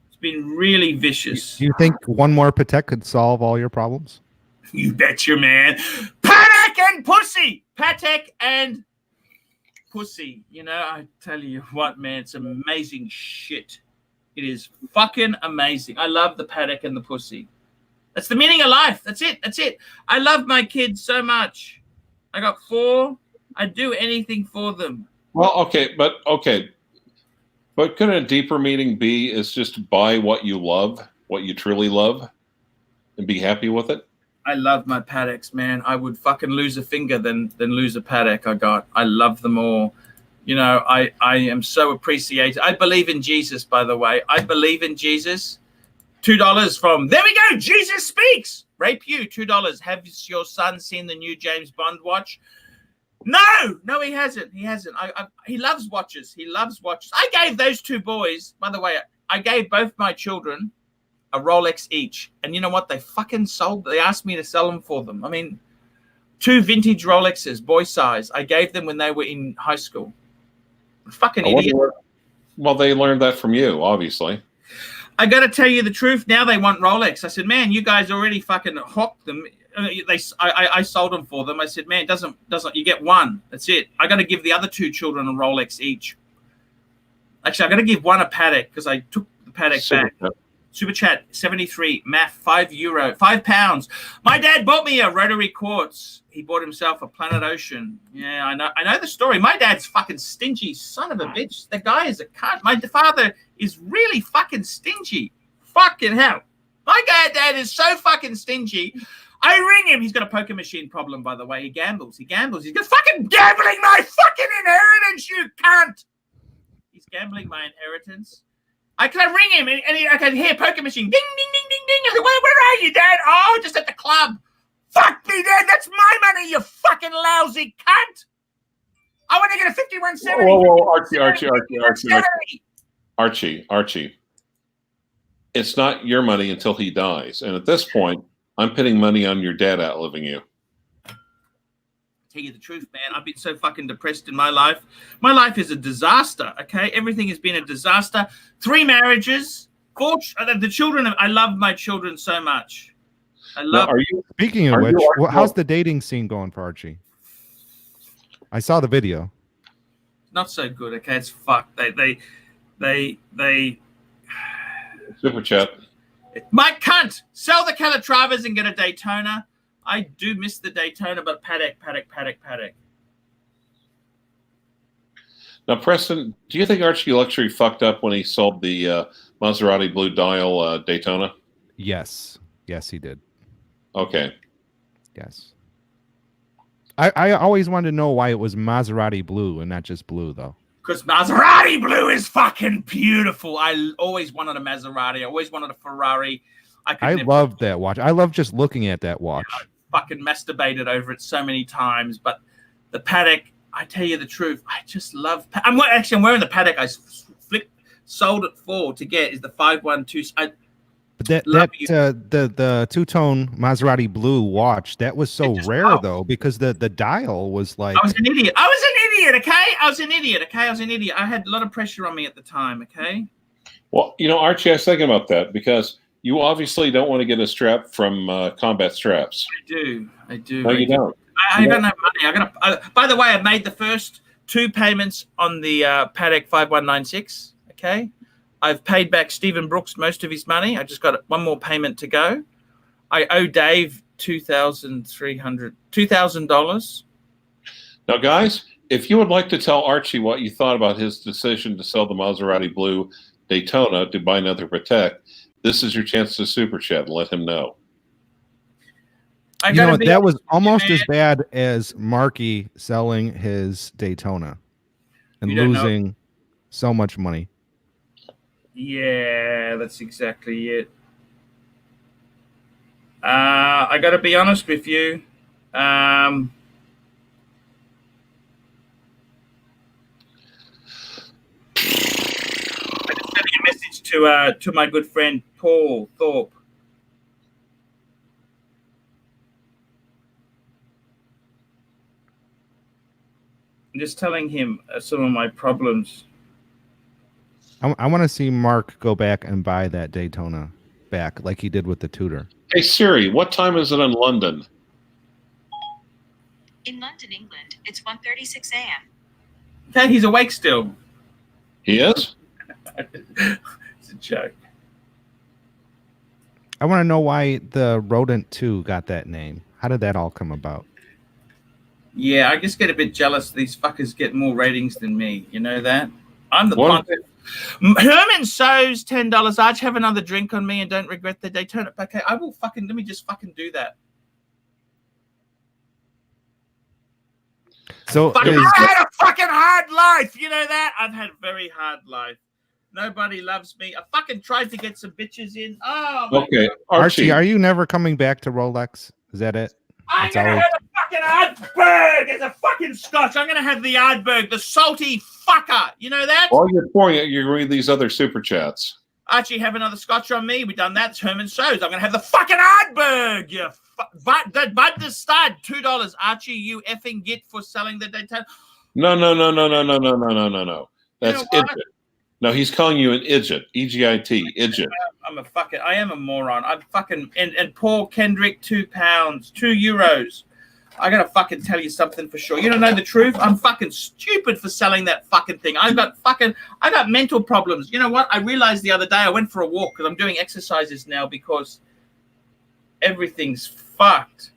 A: It's been really vicious.
D: Do you think one more Patek could solve all your problems?
A: You betcha, man. Patek and pussy! Patek and pussy. You know, I tell you what, man, it's amazing shit. It is fucking amazing. I love the Patek and the pussy. That's the meaning of life. That's it. That's it. I love my kids so much. I got 4. I'd do anything for them.
B: Well, okay. But could a deeper meaning be is just to buy what you love, what you truly love, and be happy with it?
A: I love my Pateks, man. I would fucking lose a finger than lose a Patek I got. I love them all. You know, I am so appreciated. I believe in Jesus, by the way. I believe in Jesus. $2 from, there we go, Jesus Speaks. Rape you, $2. Have your son seen the new James Bond watch? No, he hasn't. He hasn't. He loves watches. He loves watches. I gave those 2 boys, by the way, I gave both my children a Rolex each. And you know what? They fucking sold. They asked me to sell them for them. I mean, 2 vintage Rolexes, boy size. I gave them when they were in high school. Fucking idiot.
B: Well, they learned that from you, obviously.
A: I got to tell you the truth. Now they want Rolex. I said, man, you guys already fucking hawked them. I sold them for them. I said, man, doesn't you get 1? That's it. I got to give the other 2 children a Rolex each. Actually, I got to give 1 a Patek because I took the Patek back. Super chat 73 math €5, £5. My dad bought me a rotary quartz. He bought himself a Planet Ocean. Yeah, I know the story. My dad's fucking stingy, son of a bitch. The guy is a cunt. My father is really fucking stingy. Fucking hell. My dad is so fucking stingy. I ring him. He's got a poker machine problem, by the way. He gambles. He's got fucking gambling my fucking inheritance, you cunt. He's gambling my inheritance. I ring him and I can hear poker machine. Ding, ding, ding, ding, ding. I said, where are you, Dad? Oh, just at the club. Fuck me, Dad. That's my money, you fucking lousy cunt. I want to get a 5170.
B: Whoa, Archie. It's not your money until he dies. And at this point, I'm pinning money on your dad outliving you.
A: Tell you the truth, man. I've been so fucking depressed in my life. My life is a disaster, okay? Everything has been a disaster. 3 marriages, 4 the children. I love my children so much.
D: Speaking of which, how's the dating scene going for Archie? I saw the video.
A: Not so good, okay? It's fucked. They
B: Super chat.
A: My cunt, sell the Calatravas and get a Daytona. I do miss the Daytona, but Patek.
B: Now, Preston, do you think ArchieLuxury fucked up when he sold the Maserati Blue Dial Daytona?
D: Yes, he did.
B: Okay.
D: Yes. I always wanted to know why it was Maserati Blue and not just blue, though.
A: Because Maserati Blue is fucking beautiful. I always wanted a Maserati. I always wanted a Ferrari. I
D: loved that watch. I love just looking at that watch.
A: I fucking masturbated over it so many times. But the Patek, I tell you the truth, I just love. I'm wearing the Patek I sold it for to get is the 512.
D: The two-tone Maserati Blue watch, that was so rare though, because the dial was like.
A: I was an idiot. Okay. I was an idiot. I had a lot of pressure on me at the time. Okay.
B: Well, Archie, I was thinking about that because you obviously don't want to get a strap from Combat Straps.
A: I do.
B: No, you don't.
A: I got no money. By the way, I made the first 2 payments on the Paddock 5196. Okay, I've paid back Stephen Brooks most of his money. I just got one more payment to go. I owe Dave $2,000.
B: Now, guys, if you would like to tell Archie what you thought about his decision to sell the Maserati Blue Daytona to buy another Patek, this is your chance to super chat and let him know.
D: You know what? That was almost as bad as Marky selling his Daytona and losing so much money.
A: Yeah, that's exactly it. I got to be honest with you. I just sent a message to my good friend Paul Thorpe. I'm just telling him some of my problems.
D: I want to see Mark go back and buy that Daytona back like he did with the Tudor.
B: Hey, Siri, what time is it in London?
E: In London, England, it's 1:36 a.m.
A: Okay, he's awake still.
B: He is?
A: It's a joke.
D: I want to know why the Rodent 2 got that name. How did that all come about?
A: Yeah, I just get a bit jealous. These fuckers get more ratings than me. You know that? I'm the pontiff. Herman So's $10. Arch, have another drink on me and don't regret the Daytona. Okay, I will fucking, let me just fucking do that.
D: So
A: I had a fucking hard life. You know that? I've had a very hard life. Nobody loves me. I fucking tried to get some bitches in. Oh, my
B: Okay,
A: God.
D: Archie, are you never coming back to Rolex? Is that it?
A: I'm going to have a fucking Ardberg as a fucking scotch. I'm going to have the Ardberg, the salty fucker. You know that?
B: While you're pouring it, you're reading these other super chats.
A: Archie, have another scotch on me. We've done that. It's Herman So's. I'm going to have the fucking Ardberg. You Bud the Stud, $2. Archie, you effing git for selling the Daytona.
B: No. That's
A: You know
B: idiot. No, he's calling you an idiot. E-G-I-T, idiot.
A: I am a moron. I'm fucking, and Paul Kendrick, £2, €2. I gotta fucking tell you something for sure. You don't know the truth? I'm fucking stupid for selling that fucking thing. I got mental problems. You know what? I realized the other day I went for a walk because I'm doing exercises now because everything's fucked.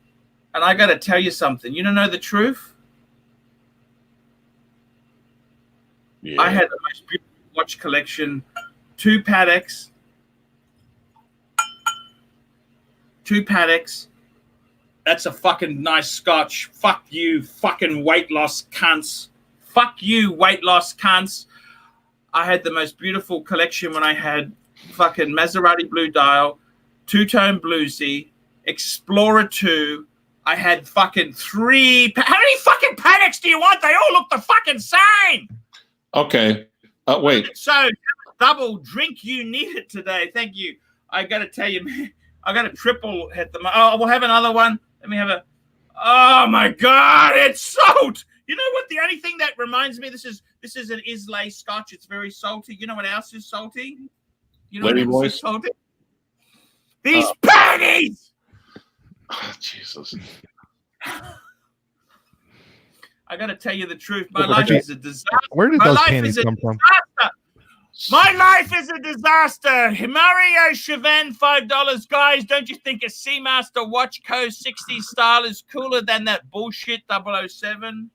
A: And I gotta tell you something. You don't know the truth?
B: Yeah.
A: I had the most beautiful watch collection, 2 Paddocks. 2 Paddocks. That's a fucking nice scotch. Fuck you, fucking weight loss cunts. Fuck you, weight loss cunts. I had the most beautiful collection when I had fucking Maserati Blue Dial, Two-Tone Bluesy, Explorer 2. I had fucking 3. How many fucking Paddocks do you want? They all look the fucking same.
B: Okay. Wait.
A: So, double drink, you need it today. Thank you. I got to tell you, man, I got a triple hit them. Oh, we'll have another one. Let me have a. Oh my God, it's salt. You know what? The only thing that reminds me, this is an Islay Scotch. It's very salty. You know what else is salty? You know
B: Lady
A: what else
B: voice?
A: is salty? These panties.
B: Oh, Jesus.
A: I got to tell you the truth. My life is a disaster.
D: Where did
A: My
D: those
A: life
D: panties
A: is a
D: come from?
A: disaster. My life is a disaster. Himario Chauvin, $5. Guys, don't you think a Seamaster Watch Co. 60 style is cooler than that bullshit 007?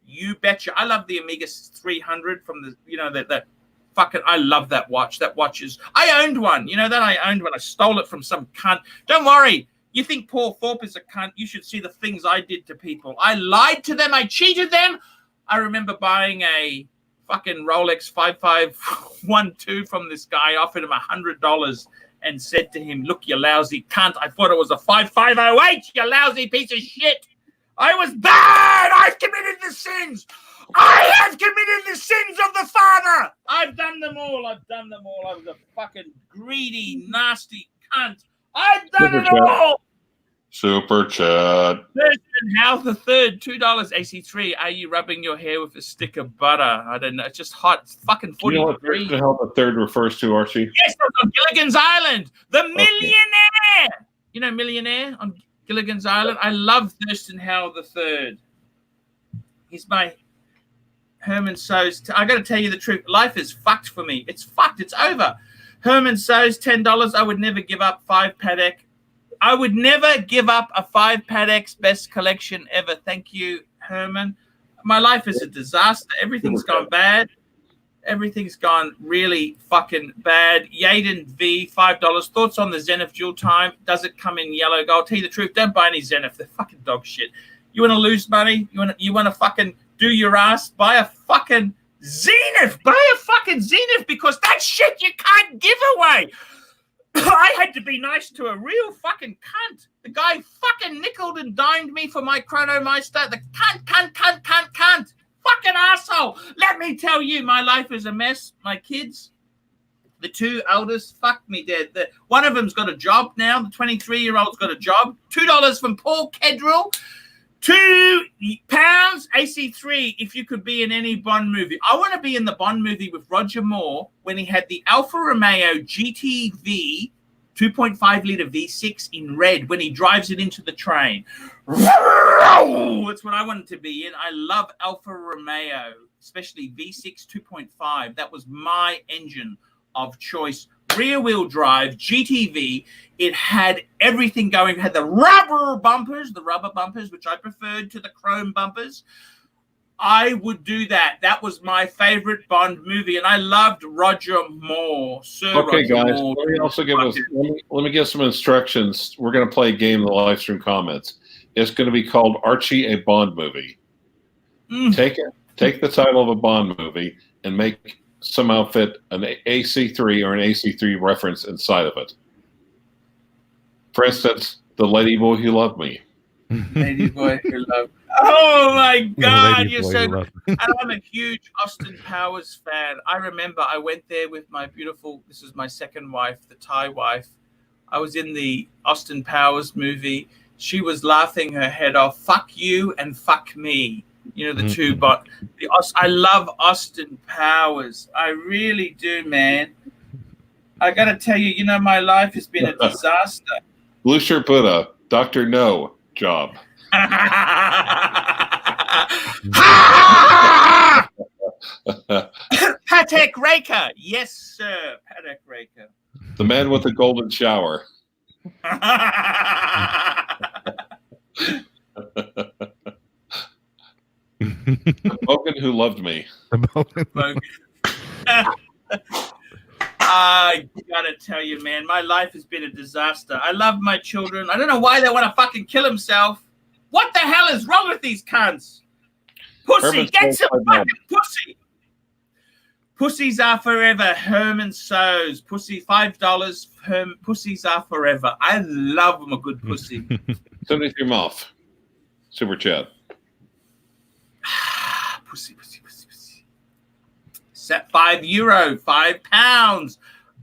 A: You betcha. I love the Omega 300 from the, you know, that fucking, I love that watch. That watch is, I owned one. You know that? I owned one. I stole it from some cunt. Don't worry. You think Paul Thorpe is a cunt? You should see the things I did to people. I lied to them. I cheated them. I remember buying a fucking Rolex 5512 from this guy, offered him $100 and said to him, look, you lousy cunt, I thought it was a 5508, you lousy piece of shit. I was bad. I've committed the sins. I have committed the sins of the father. I've done them all. I was a fucking greedy, nasty cunt. I've done it all.
B: Super chat.
A: Thurston Hal the Third, $2. AC3. Are you rubbing your hair with a stick of butter? I don't know. It's just hot. It's fucking 40
B: You know what
A: degrees.
B: the hell the third refers to, Archie?
A: Yes, I was on Gilligan's Island. The Millionaire. You know Millionaire on Gilligan's Island. I love Thurston Howell III. He's my Herman So's. I got to tell you the truth. Life is fucked for me. It's fucked. It's over. Herman So's $10. I would never give up 5 Paddock. I would never give up a 5 Paddock's best collection ever. Thank you, Herman. My life is a disaster. Everything's gone bad. Everything's gone really fucking bad. Yaden V, $5. Thoughts on the Zenith dual time? Does it come in yellow gold? Tell you the truth, don't buy any Zenith. They're fucking dog shit. You want to lose money? You want to fucking do your ass? Buy a fucking Zenith. Buy a fucking Zenith because that shit you can't give away. I had to be nice to a real fucking cunt. The guy fucking nickeled and dimed me for my Chronomeister. The cunt. Fucking asshole. Let me tell you, my life is a mess. My kids, the 2 eldest, fuck me dead. One of them's got a job now. The 23-year-old's got a job. $2 from Paul Kedrell. £2 AC3 if you could be in any Bond movie. I want to be in the Bond movie with Roger Moore when he had the Alfa Romeo GTV 2.5-liter V6 in red when he drives it into the train. That's what I wanted to be in. I love Alfa Romeo, especially V6 2.5. That was my engine of choice. Rear-wheel drive, GTV. It had everything going. It had the rubber bumpers, which I preferred to the chrome bumpers. I would do that. That was my favorite Bond movie, and I loved Roger Moore.
B: Okay, guys. Let me give some instructions. We're going to play a game in the live stream comments. It's going to be called Archie, a Bond movie. Take the title of a Bond movie and make some outfit an AC3 or an AC3 reference inside of it. For instance, The Lady Boy Who Loved Me.
A: Lady Boy Who Loved Me. Oh my God, you're so good. And I'm a huge Austin Powers fan. I remember I went there with my beautiful, this is my second wife, the Thai wife. I was in the Austin Powers movie. She was laughing her head off. Fuck you and fuck me. You know, the two, but I love Austin Powers. I really do, man. I got to tell you, you know, my life has been a disaster.
B: Blue Shirt Buddha, Dr. No job.
A: Patek Raker. Yes, sir. Patek Raker.
B: The man with the golden shower. The Bogan Who Loved Me.
A: I gotta tell you, man, my life has been a disaster. I love my children. I don't know why they want to fucking kill himself. What the hell is wrong with these cunts? Pussy, get some fucking pussy. Pussies are forever. Herman So's. Pussy, $5. Pussies are forever. I love them a good pussy.
B: 73 Muff. Super chat.
A: Pussy. Set €5, £5.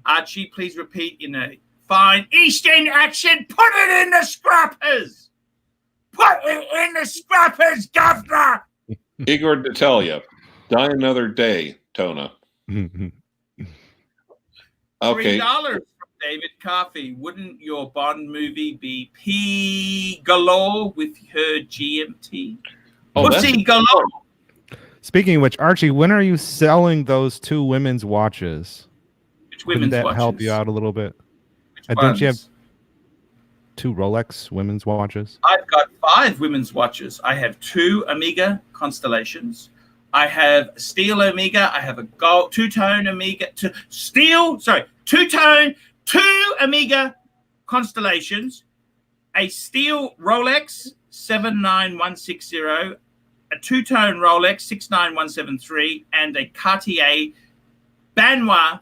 A: Archie, please repeat in a fine Eastern accent. Put it in the scrappers. Put it in the scrappers, governor.
B: Igor Natalia. Die another day, Tona. Okay.
A: $3 from David Coffey. Wouldn't your Bond movie be P galore with her GMT?
B: Oh,
A: Pussy galore.
D: Speaking of which, Archie, when are you selling those 2 women's watches?
A: Which women's
D: Wouldn't that
A: watches?
D: help you out a little bit?
A: Which
D: Don't you have
A: ones?
D: 2 Rolex women's watches?
A: I've got 5 women's watches. I have 2 Omega Constellations. I have steel Omega. I have a gold 2-tone Omega. Two-tone, 2 Omega Constellations, a steel Rolex 79160, a 2-tone Rolex 69173, and a Cartier Banois.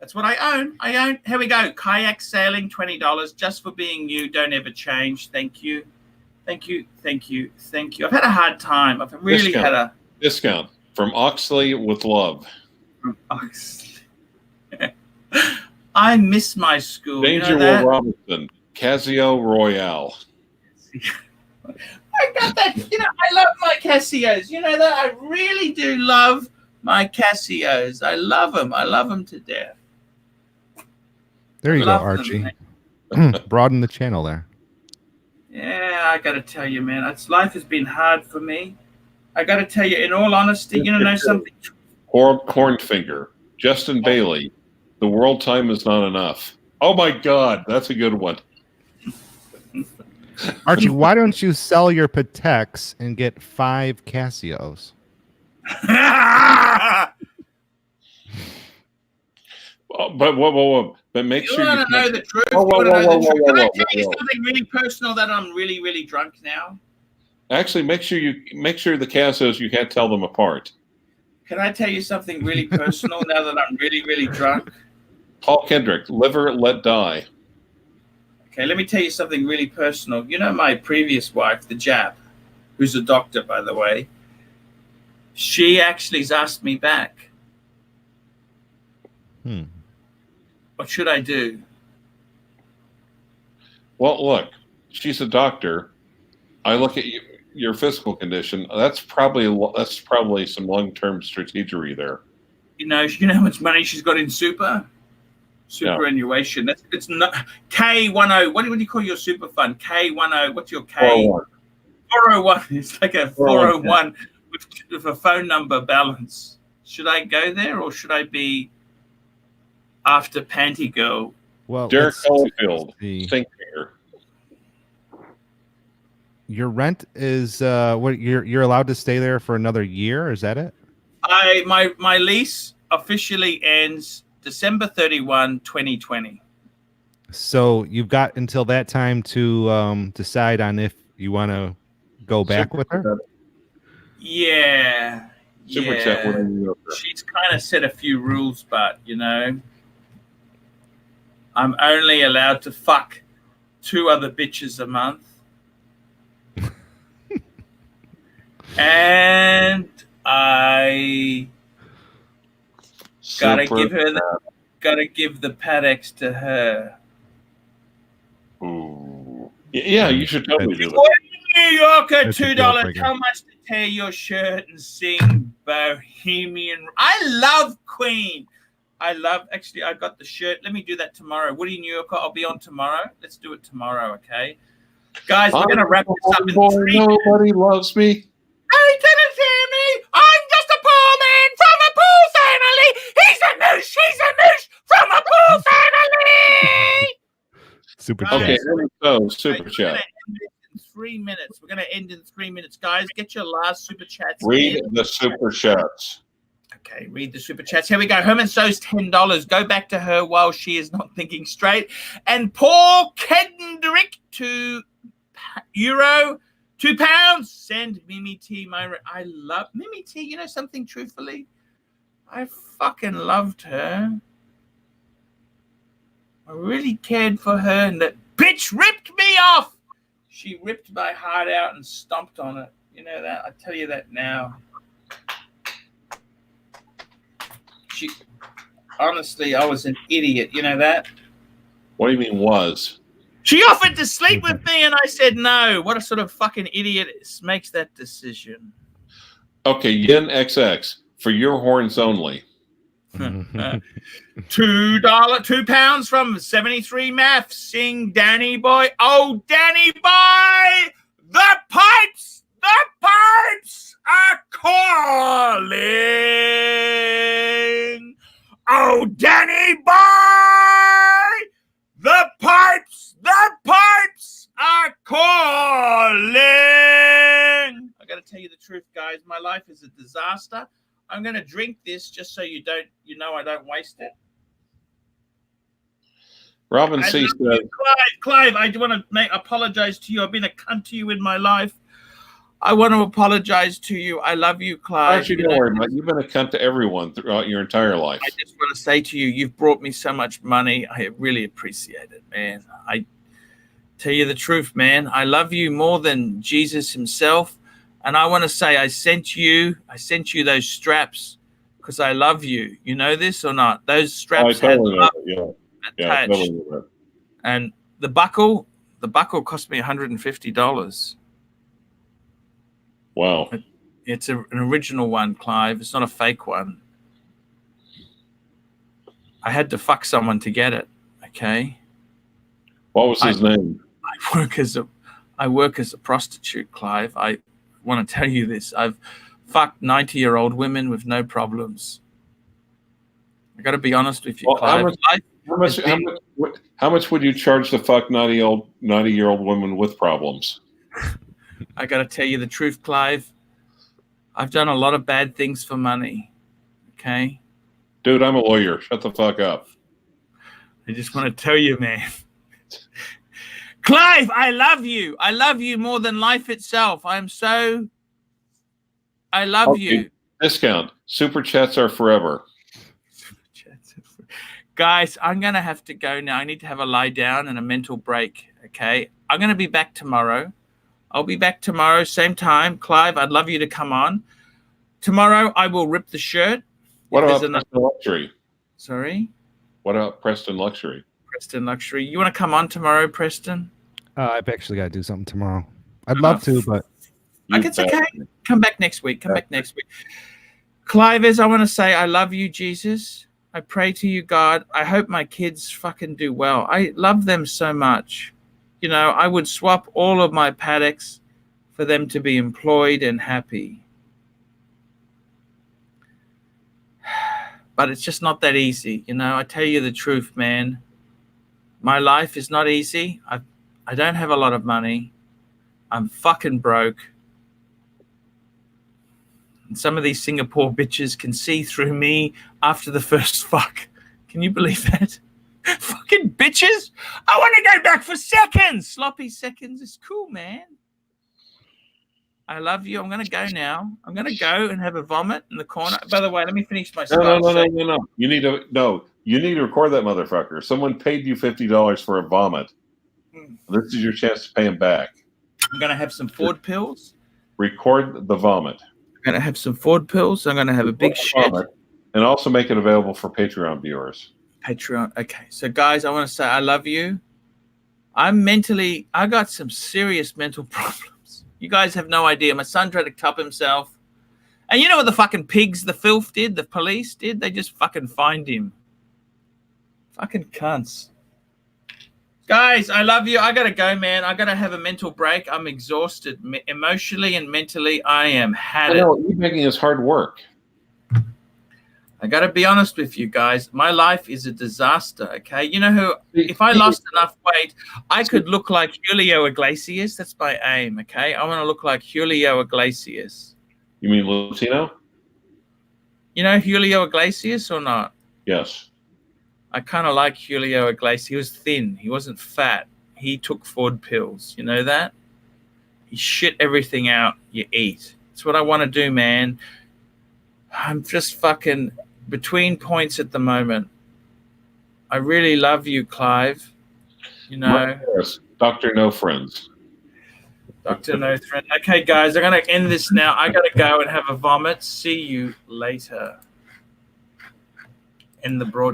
A: That's what I own. Here we go. Kayak sailing, $20. Just for being you. Don't ever change. Thank you. I've had a hard time. I've really had a
B: discount from Oxley with love.
A: From Oxley. I miss my school.
B: Danger Will Robinson, Casio Royale.
A: I got that. You know, I love my Casios. You know that? I really do love my Casios. I love them. I love them to death.
D: There you go, Archie. Broaden the channel there.
A: Yeah, I got to tell you, man, life has been hard for me. I got to tell you, in all honesty, you know something?
B: Cornfinger, Justin Bailey. The world time is not enough. Oh my God, that's a good one.
D: Archie, why don't you sell your Pateks and get 5 Casios?
B: But whoa. But make sure
A: you
B: you
A: want to know the truth.
B: Whoa,
A: You want to know the truth. Can I tell you
B: whoa.
A: something really personal that I'm really, really drunk now?
B: Actually, make sure the Casios, you can't tell them apart.
A: Can I tell you something really personal now that I'm really, really drunk?
B: Paul Kendrick, liver let die.
A: Okay, let me tell you something really personal. You know my previous wife, the Jap, who's a doctor, by the way, she actually has asked me back. What should I do?
B: Well, look, she's a doctor. I look at your physical condition. That's probably some long-term strategery there.
A: You know how much money she's got in superannuation. It's not K10. What do you call your super fund? K10. What's your K? 401. It's like a 401 with a phone number balance. Should I go there or should I be after Panty Girl?
D: Well,
B: Derek Holyfield, Stinkfinger.
D: Your rent is what you're allowed to stay there for another year. Is that it?
A: My lease officially ends December 31, 2020.
D: So you've got until that time to decide on if you want to go back with her.
A: Yeah.
B: Super chat.
A: She's kind of set a few rules, but I'm only allowed to fuck 2 other bitches a month. And I gotta give the Patex to her.
B: Ooh. Yeah, you should totally do it.
A: New Yorker, $2. How much to tear your shirt and sing Bohemian? I love Queen. Actually, I got the shirt. Let me do that tomorrow. Woody New Yorker, I'll be on tomorrow. Let's do it tomorrow, okay? Guys, we're going to wrap this up in 3 minutes.
B: Nobody loves me.
A: Hey, didn't hear me. I'm just a poor man from a poor family. He's a moosh from a poor family.
D: Super
B: chat. Okay, here we go. Super chat.
A: 3 minutes. We're going to end in 3 minutes. Guys, get your last super chats.
B: Read the super chats.
A: Okay, read the super chats. Here we go. Herman So's $10. Go back to her while she is not thinking straight. And Paul Kendrick €2. £2. Send Mimi T. I love Mimi T. You know something, truthfully? I fucking loved her. I really cared for her, and that bitch ripped me off. She ripped my heart out and stomped on it. You know that? I tell you that now. Honestly, I was an idiot. You know that?
B: What do you mean was?
A: She offered to sleep with me, and I said no. What a sort of fucking idiot makes that decision?
B: Okay, Yen XX for your horns only.
A: £2 from 73 Math. Sing Danny Boy. Oh, Danny Boy, the pipes are calling. Oh, Danny Boy, the pipes are calling. I got to tell you the truth, guys. My life is a disaster. I'm going to drink this just so I don't waste it.
B: Robin C says,
A: Clive, I do want to apologize to you. I've been a cunt to you in my life. I want to apologize to you. I love you, Clive.
B: Archie, don't worry about it. You've been a cunt to everyone throughout your entire life.
A: I just want to say to you, you've brought me so much money. I really appreciate it, man. I tell you the truth, man. I love you more than Jesus himself. And I want to say I sent you those straps because I love you. You know this or not? Those straps had love attached.
B: Totally.
A: And the buckle cost me $150.
B: Wow.
A: It's an original one, Clive. It's not a fake one. I had to fuck someone to get it, okay?
B: What was his name?
A: I work as a I work as a prostitute, Clive. I want to tell you this. I've fucked 90-year-old women with no problems. I got to be honest with you,
B: Well,
A: Clive.
B: how much would you charge to fuck 90-year-old women with problems?
A: I got to tell you the truth, Clive. I've done a lot of bad things for money. Okay?
B: Dude, I'm a lawyer. Shut the fuck up.
A: I just want to tell you, man. Clive, I love you. I love you more than life itself. I love
B: Okay.
A: you.
B: Discount. Super chats are forever.
A: Guys, I'm going to have to go now. I need to have a lie down and a mental break. Okay? I'm going to be back tomorrow. I'll be back tomorrow, same time. Clive, I'd love you to come on. Tomorrow, I will rip the shirt.
B: What about Preston Luxury?
A: Sorry?
B: What about Preston Luxury?
A: Preston Luxury. You want to come on tomorrow, Preston?
D: I've actually got to do something tomorrow. I'd love to, but
A: it's okay. Come back next week. Clive, I want to say I love you, Jesus. I pray to you, God. I hope my kids fucking do well. I love them so much. You know, I would swap all of my paddocks for them to be employed and happy. But it's just not that easy. You know, I tell you the truth, man. My life is not easy. I don't have a lot of money. I'm fucking broke. And some of these Singapore bitches can see through me after the first fuck. Can you believe that? Fucking bitches. I want to go back for seconds. Sloppy seconds is cool, man. I love you. I'm going to go now. I'm going to go and have a vomit in the corner. By the way, let me finish my
B: No. You need to record that motherfucker. Someone paid you $50 for a vomit. This is your chance to pay him back.
A: I'm going to have some Ford pills.
B: Record the vomit.
A: I'm going to have some Ford pills. I'm going to have a big shit.
B: And also make it available for Patreon viewers.
A: Patreon. Okay. So, guys, I want to say I love you. I got some serious mental problems. You guys have no idea. My son tried to cup himself. And you know what the fucking pigs, the filth did? The police did? They just fucking fined him. Fucking cunts. Guys, I love you. I got to go, man. I got to have a mental break. I'm exhausted. Emotionally and mentally, I am had it.
B: I know. E-begging is hard work.
A: I got to be honest with you guys. My life is a disaster, okay? You know who, if I lost enough weight, I could look like Julio Iglesias. That's my aim, okay? I want to look like Julio Iglesias.
B: You mean Latino?
A: You know Julio Iglesias or not?
B: Yes.
A: I kind of like Julio Iglesias. He was thin. He wasn't fat. He took Ford pills. You know that? He shit everything out you eat. That's what I want to do, man. I'm just fucking between points at the moment. I really love you, Clive. You know,
B: Dr. No Friends.
A: Dr. No Friend. Okay, guys, I'm going to end this now. I got to go and have a vomit. See you later in the broadcast.